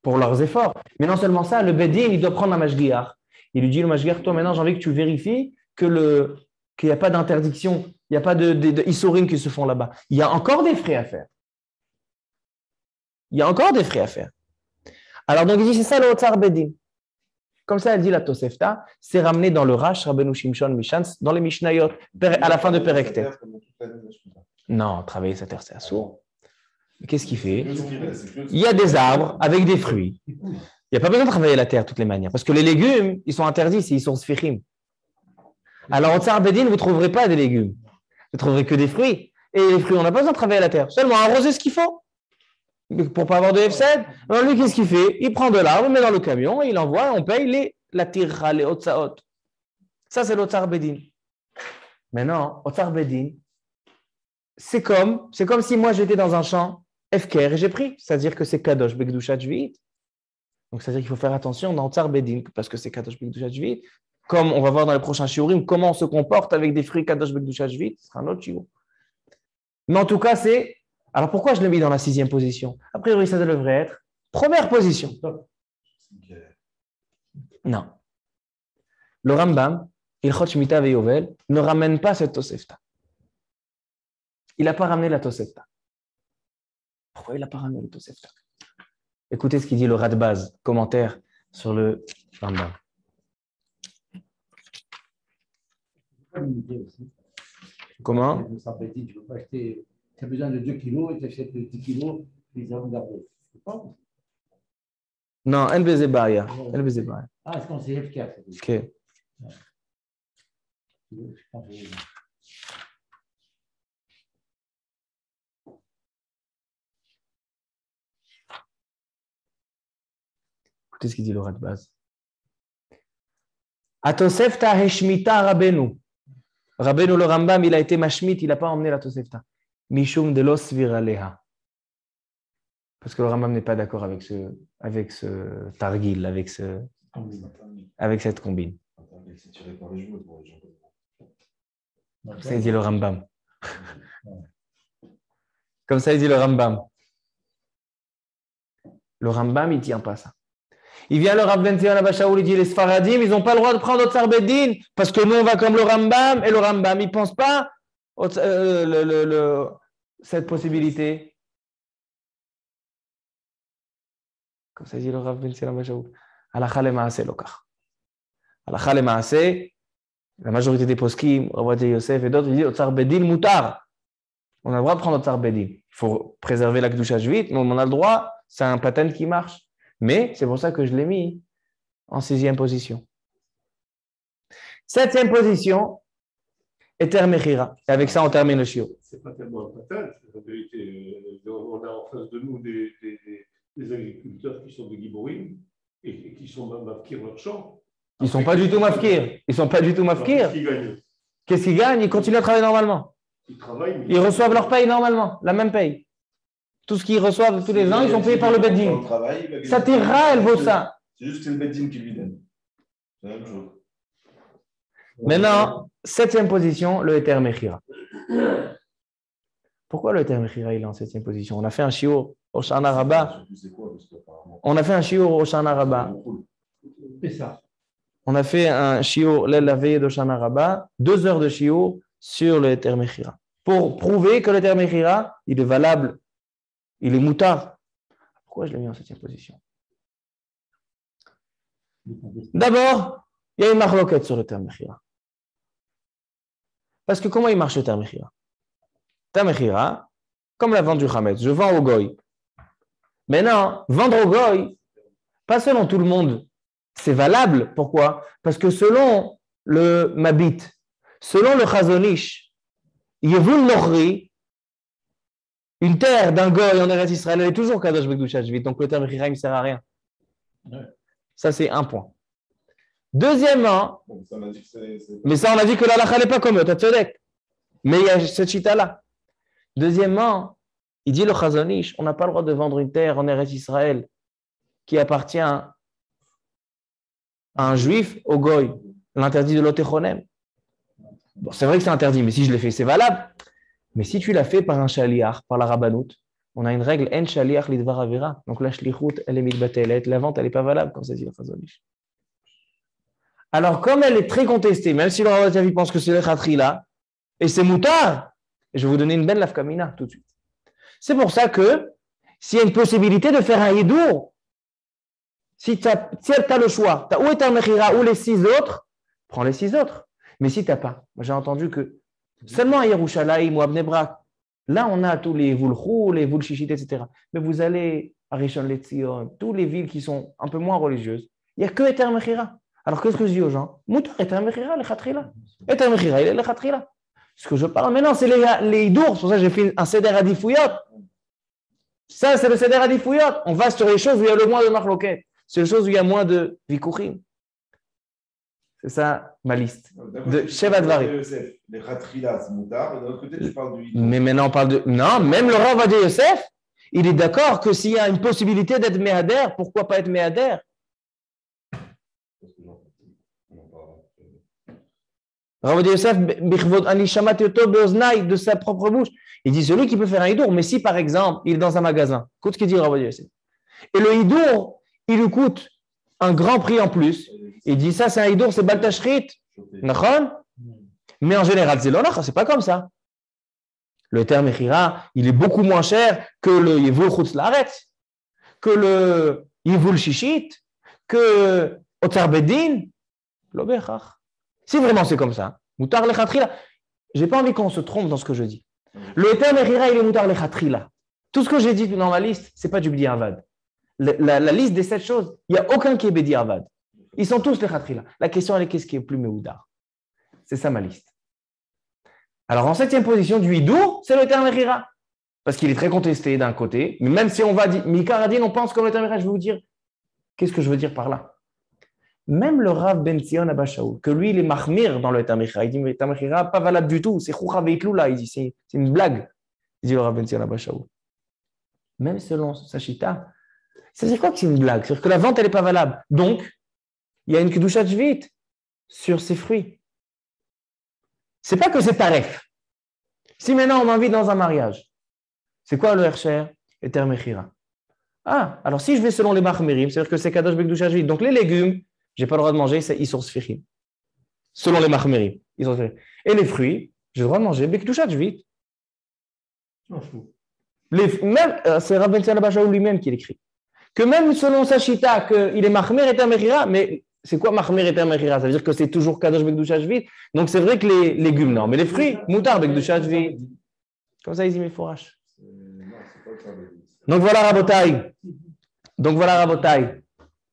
pour leurs efforts. Mais non seulement ça, le Bedin, il doit prendre un mashgiach. Il lui dit, le mashgiach, toi maintenant, j'ai envie que tu vérifies qu'il n'y a pas d'interdiction, il n'y a pas de issorim qui se font là-bas. Il y a encore des frais à faire. Alors, donc, il dit, c'est ça le Otsar Bedin. Comme ça, elle dit la Tosefta, c'est ramené dans le Rash, Rabbeinu Shimshon Mishans, dans les Mishnayot, à la fin de Perektet. Non, travailler sa terre, c'est assourd. Qu'est-ce qu'il fait? Il y a des arbres avec des fruits. Il n'y a pas besoin de travailler la terre de toutes les manières, parce que les légumes, ils sont interdits, ils sont sfichim. Alors, au Tsar Bedin, vous ne trouverez pas des légumes. Vous ne trouverez que des fruits. Et les fruits, on n'a pas besoin de travailler la terre. Seulement arroser ce qu'il faut. Pour ne pas avoir de F7, alors lui, qu'est-ce qu'il fait? Il prend de l'arbre, il met dans le camion, et il envoie, et on paye la tirra, les otsaot. Ça, c'est l'Otsar Bedin. Maintenant, Otsar Bedin, c'est comme si moi, j'étais dans un champ FKR et j'ai pris. C'est-à-dire que c'est Kadosh Bekdushat Shvi'it. Donc, c'est-à-dire qu'il faut faire attention dans Otsar Bedin, parce que c'est Kadosh Bekdushat Shvi'it. Comme on va voir dans les prochains shiurim, comment on se comporte avec des fruits Kadosh Bekdushat Shvi'it, ce sera un autre shiur. Mais en tout cas, c'est... Alors, pourquoi je l'ai mis dans la 6e position? A priori, ça devrait être première position. Non. Le Rambam, Ilchot Shemitah veYovel, ne ramène pas cette Tosefta. Il n'a pas ramené la Tosefta. Pourquoi il n'a pas ramené la Tosefta? Écoutez ce qu'il dit le Radbaz, commentaire sur le Rambam. Comment? Tu as besoin de 2 kilos et tu achètes 10 kilos, les hommes gardés. Non, NBZ Baya. Ah, c'est quand c'est FK. Ok. Écoutez ce qu'il dit le Radbaz. Atosefta heshmita Rabbeinu. Rabbeinu le Rambam, il a été mashmit, il n'a pas emmené la Tosefta. Mishum de los viraleha. Parce que le Rambam n'est pas d'accord avec ce targil, avec cette combine. Ça, il dit le Rambam. Comme ça, il dit le Rambam. Le Rambam, il ne tient pas ça. Il vient le Rav Ben Zion Abba Shaul, il dit les Sfaradim, ils n'ont pas le droit de prendre Otsar Bedin parce que nous, on va comme le Rambam, et le Rambam, il ne pense pas cette possibilité. Comme ça dit le Rav Ben Zion Abba Shaul. Halakha lema'aseh lokach. Halakha lema'aseh, la majorité des poskim, Rav Yosef et d'autres, ils disent Otsar Bedin mutar. On a le droit de prendre Otsar Bedin. Il faut préserver la Kedusha Shvit, mais on a le droit, c'est un pattern qui marche. Mais c'est pour ça que je l'ai mis en 6e position. 7e position, Eter Mechira. Et avec ça, on termine le shiur. Ce n'est pas tellement un patin, en vérité. On a en face de nous des agriculteurs qui sont des giborim et qui sont mafkir leur champ. Ils ne sont pas du tout mafkir. Qu'est-ce qu'ils gagnent? Ils continuent à travailler normalement. Ils reçoivent leur paye normalement, la même paye. Tout ce qu'ils reçoivent tous les ans, ils sont payés par le Beddin. Sa terra, elle vaut ça. C'est juste le Beddin qui lui donne. C'est la même chose. Maintenant, 7e position, le Eter Mechira. Pourquoi le Eter Mechira il est en 7e position? On a fait un shiur au Shana Rabbah. On a fait un shiur la veille de Shana Rabbah, 2 heures de shiur sur le Eter Mechira. Pour prouver que le Eter Mechira, il est valable. Il est moutard. Pourquoi je l'ai mis en 7e position? D'abord, il y a une marloquette sur le terme Mechira. Parce que comment il marche le terme Mechira? Terme Mechira, comme la vente du Hametz, je vends au Goy. Maintenant, vendre au goy, pas selon tout le monde, c'est valable. Pourquoi? Parce que selon le Mabit, selon le Chazonish, Yevul Nochri, une terre d'un goy en Eretz Israël, elle est toujours Kadosh Bekdushat Shvit, donc le terme Chira ne sert à rien. Ça, c'est un point. Deuxièmement, Bon, ça, on a dit que mais ça, on a dit que la lacha n'est pas comme eux, tu as tzedek. Mais il y a cette chita-là. Deuxièmement, il dit le Chazonish, on n'a pas le droit de vendre une terre en Eretz Israël qui appartient à un juif au goy, l'interdit de l'otechonem. Bon, c'est vrai que c'est interdit, mais si je l'ai fait, c'est valable. Mais si tu l'as fait par un shaliach, par la rabbanout, on a une règle, en shaliach lidvar avera. Donc la shlichut, elle est mitbatelet, la vente, elle n'est pas valable, comme ça dit le Chazonish. Alors, comme elle est très contestée, même si le Rav Ovadia pense que c'est le khatrila, et c'est moutard, je vais vous donner une belle lafkamina tout de suite. C'est pour ça que s'il y a une possibilité de faire un hidour, si tu as le choix, tu as ou Eter Mechira ou les 6 autres, prends les 6 autres. Mais si tu n'as pas, j'ai entendu que seulement à Yerushalayim ou à Bnei Brak, là on a tous les Vulchou, les Vulchishit, etc. Mais vous allez à Rishon LeZion, toutes les villes qui sont un peu moins religieuses, il n'y a que Eter Mechira. Alors qu'est-ce que je dis aux gens? Moutar Eter Mechira, le Khatrila. Eter Mechira, il est le Khatrila. Ce que je parle maintenant, c'est les hidours. C'est pour ça que j'ai fait un Seder Adifouyot. Ça, c'est le Seder Adifouyot. On va sur les choses où il y a le moins de marloquet. C'est les choses où il y a moins de vikuchim. C'est ça ma liste. De Sheva Dvarim. Les Khatrila, c'est moutard, et de l'autre côté, tu parles du hidour. Mais maintenant, on parle de. Non, même le Rav Ovadia Yosef, il est d'accord que s'il y a une possibilité d'être Méhader, pourquoi pas être Méhader? Rav Ovadia Yosef, de sa propre bouche, il dit celui qui peut faire un hidour, mais si par exemple, il est dans un magasin, écoute ce qu'il dit Rav Ovadia Yosef, et le hidour, il lui coûte un grand prix en plus, il dit ça c'est un hidour, c'est Baltashrit, mais en général, c'est pas comme ça. Le terme Echira, il est beaucoup moins cher que le Yevul Chutz Laaretz, que le Yevul Shishit, que Otzar Bedin, lo bechach. Si vraiment c'est comme ça, Moutar Lechatrila, j'ai pas envie qu'on se trompe dans ce que je dis. Le terme Echira, il est Moutar Lechatrila. Tout ce que j'ai dit dans ma liste, c'est pas du B'diavad. La liste des 7 choses, il n'y a aucun qui est B'diavad. Ils sont tous Lechatrila. La question, elle est qu'est-ce qui est plus Mehoudar? C'est ça ma liste. Alors, en 7e position du hidour, c'est le terme Echira. Parce qu'il est très contesté d'un côté, mais même si on va dire, Mikaradin, on pense comme le terme Echira, je vais vous dire, qu'est-ce que je veux dire par là? Même le Rav Ben Zion Abba Shaul, que lui, il est mahmir dans le terme Echira, il dit, mais le terme Echira, pas valable du tout, c'est Choucha Veitloula, il dit, c'est une blague, il dit le Rav Ben Zion Abba Shaul. Même selon Sachita, ça veut dire quoi que c'est une blague? C'est-à-dire que la vente, elle n'est pas valable. Donc, il y a une Kedushat Shvit sur ses fruits. C'est pas que c'est taref. Si maintenant on m'invite dans un mariage, c'est quoi le Hersher et Eter Mechira? Ah, alors si je vais selon les Mahmirim, c'est-à-dire que c'est Kadosh Bekdushat Shvit, donc les légumes, j'ai pas le droit de manger, c'est Isur Sfichim. Selon les Mahmirim. Et les fruits, j'ai le droit de manger Bekdushat Shvit. C'est Rav Ben Zion Abba Shaul lui-même qui l'écrit. Que même selon sa chita, qu'il est Mahmir et Eter Mechira, mais c'est quoi Mahmir et Eter Mechira? Ça veut dire que c'est toujours Kadosh Bekdushat Shvit. Donc c'est vrai que les légumes, non. Mais les fruits, Moutar Bekdushat Shvit. Comme ça, ils y mettent fourrage. Donc voilà Rabotai.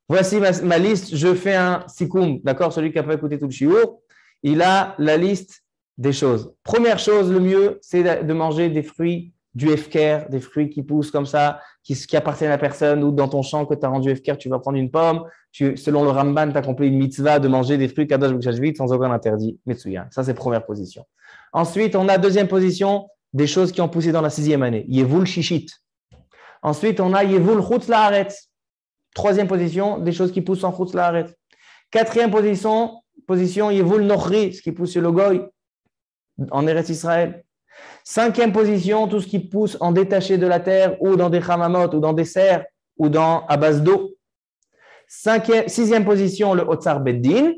Voici ma liste. Je fais un sikoum. D'accord? Celui qui n'a pas écouté tout le shiur, il a la liste des choses. Première chose, le mieux, c'est de manger des fruits du Hefker, des fruits qui poussent comme ça, qui appartiennent à personne, ou dans ton champ que tu as rendu Hefker, tu vas prendre une pomme. Selon le Ramban, tu as accompli une mitzvah de manger des fruits Kadosh Bekdushat Shvit sans aucun interdit. Metsuya. Ça, c'est première position. Ensuite, on a deuxième position, des choses qui ont poussé dans la 6e année. Yevul Shishit. Ensuite, on a Yevul Chutz Laaretz. Troisième position, des choses qui poussent en Chutz Laaretz. Quatrième position, Yevul Nochri, ce qui pousse sur le Goy, en Eretz Israël. 5e position, tout ce qui pousse en détaché de la terre ou dans des chamamot ou dans des serres ou à base d'eau. 6e position, le Otzar Beddin.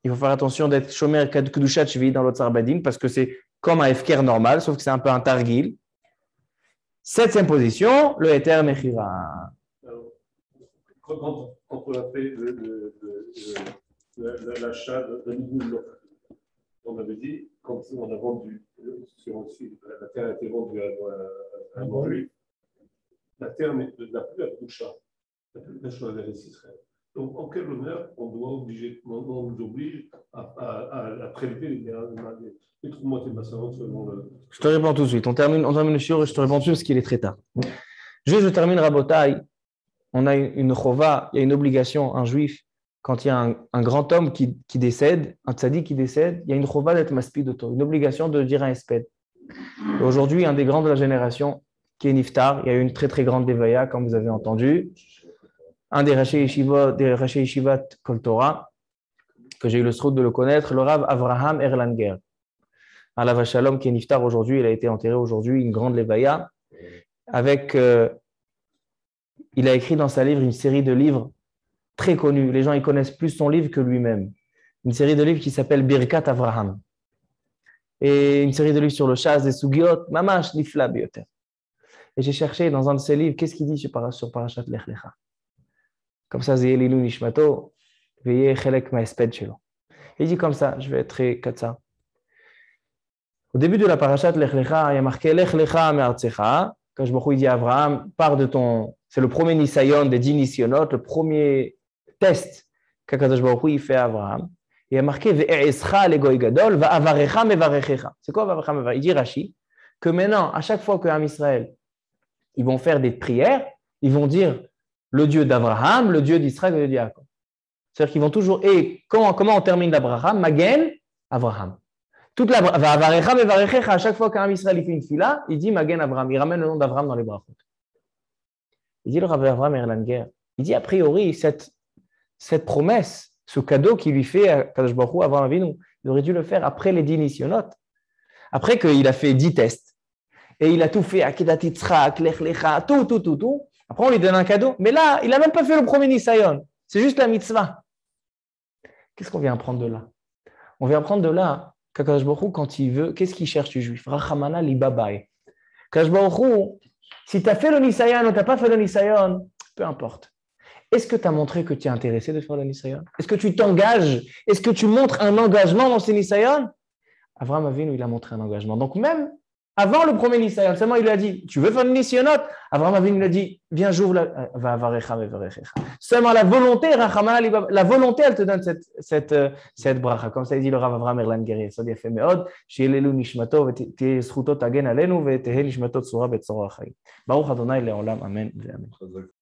Il faut faire attention d'être shomer Kedushat Shvit dans l'Otzar Beddin parce que c'est comme un Hefker normal, sauf que c'est un peu un targil. 7e position, le Eter Mechira. Quand on a fait l'achat de Nigoul, on avait dit, quand on a vendu, la terre a été vendue à un juif, la terre n'a plus la boucha, n'a plus la chose Israël. Donc, en quel honneur on nous oblige à prélever les troumottes et massarons selon le. Je te réponds tout de suite. On termine le shiur et je te réponds tout de suite parce qu'il est très tard. Je termine Rabotai. On a une chova, il y a une obligation, un juif, quand il y a un grand homme qui décède, un tzaddik qui décède, il y a une chova d'être maspid auto, une obligation de dire un esped. Aujourd'hui, un des grands de la génération, qui est Niftar, il y a eu une très très grande dévaya, comme vous avez entendu. Un des Rashi Yeshivat Kol Torah, que j'ai eu le srout de le connaître, le Rav Avraham Erlanger. Alav Shalom, qui est Niftar aujourd'hui, il a été enterré aujourd'hui, une grande dévaya, avec, il a écrit dans sa livre une série de livres très connus. Les gens ils connaissent plus son livre que lui-même. Une série de livres qui s'appelle Birkat Avraham. Et une série de livres sur le Shas des Sugiot, Mamash Nifla Bioter. Et j'ai cherché dans un de ces livres, qu'est-ce qu'il dit sur Parashat Lech Lecha. Comme ça, Zé Elilu Nishmato, Veye Chelek Ma'esped Shelo. Il dit comme ça, je vais être très katsa. Au début de la Parashat Lech Lecha, il y a marqué Lech Lecha Me'artzecha. Quand je me dis à Abraham, pars de ton. C'est le premier Nisayon des 10 Nisyonot, le premier test qu'Akadosh Baruch Hu fait à Abraham. Il y a marqué Ve'escha legoy gadol va'avarecha mevarechecha. C'est quoi va'avarecha mevarechecha? Il dit Rashi que maintenant, à chaque fois qu'Am Israël, ils vont faire des prières, ils vont dire le Dieu d'Abraham, le Dieu d'Israël, le Dieu d'Yaakov. C'est-à-dire qu'ils vont toujours. Et comment on termine l'Abraham? Magen, Abraham. Toute la va'avarecha mevarechecha. À chaque fois qu'Am Israël il fait une fila, il dit Magen Abraham. Il ramène le nom d'Abraham dans les brachot. Il dit le Rav Avraham Erlanger, il dit a priori, cette promesse, ce cadeau qu'il lui fait à Kadosh Baruch Hu, Avraham Avinu, il aurait dû le faire après les 10 Nisyonot. Après qu'il a fait 10 tests, et il a tout fait, Akedat Yitzchak, Lech Lecha, tout. Après on lui donne un cadeau, mais là, il n'a même pas fait le premier Nisayon. C'est juste la mitzvah. Qu'est-ce qu'on vient apprendre de là? On vient apprendre de là qu'Akadosh Baruch Hu, quand il veut, qu'est-ce qu'il cherche du juif? Rachamana libabaye. Kadosh Baruch Hu, si tu as fait le Nisayon ou tu n'as pas fait le Nisayon, peu importe. Est-ce que tu as montré que tu es intéressé de faire le Nisayon? Est-ce que tu t'engages? Est-ce que tu montres un engagement dans ces Nisayon? Avraham Avinu, il a montré un engagement. Donc même avant le premier Nisayon, seulement il lui a dit, tu veux faire le Nisayonot? Avraham Avinu lui a dit, viens, j'ouvre seulement la volonté, la volonté, elle te donne cette bracha. Comme ça, il dit le Rav Avraham Erlanger, ça dit, fait meod, שיהיה לעילוי נשמתו ותהיה זכותו תגן עלינו ותהא נשמתו צרורה בצרור החיים. ברוך ה' לעולם, אמן ואמן.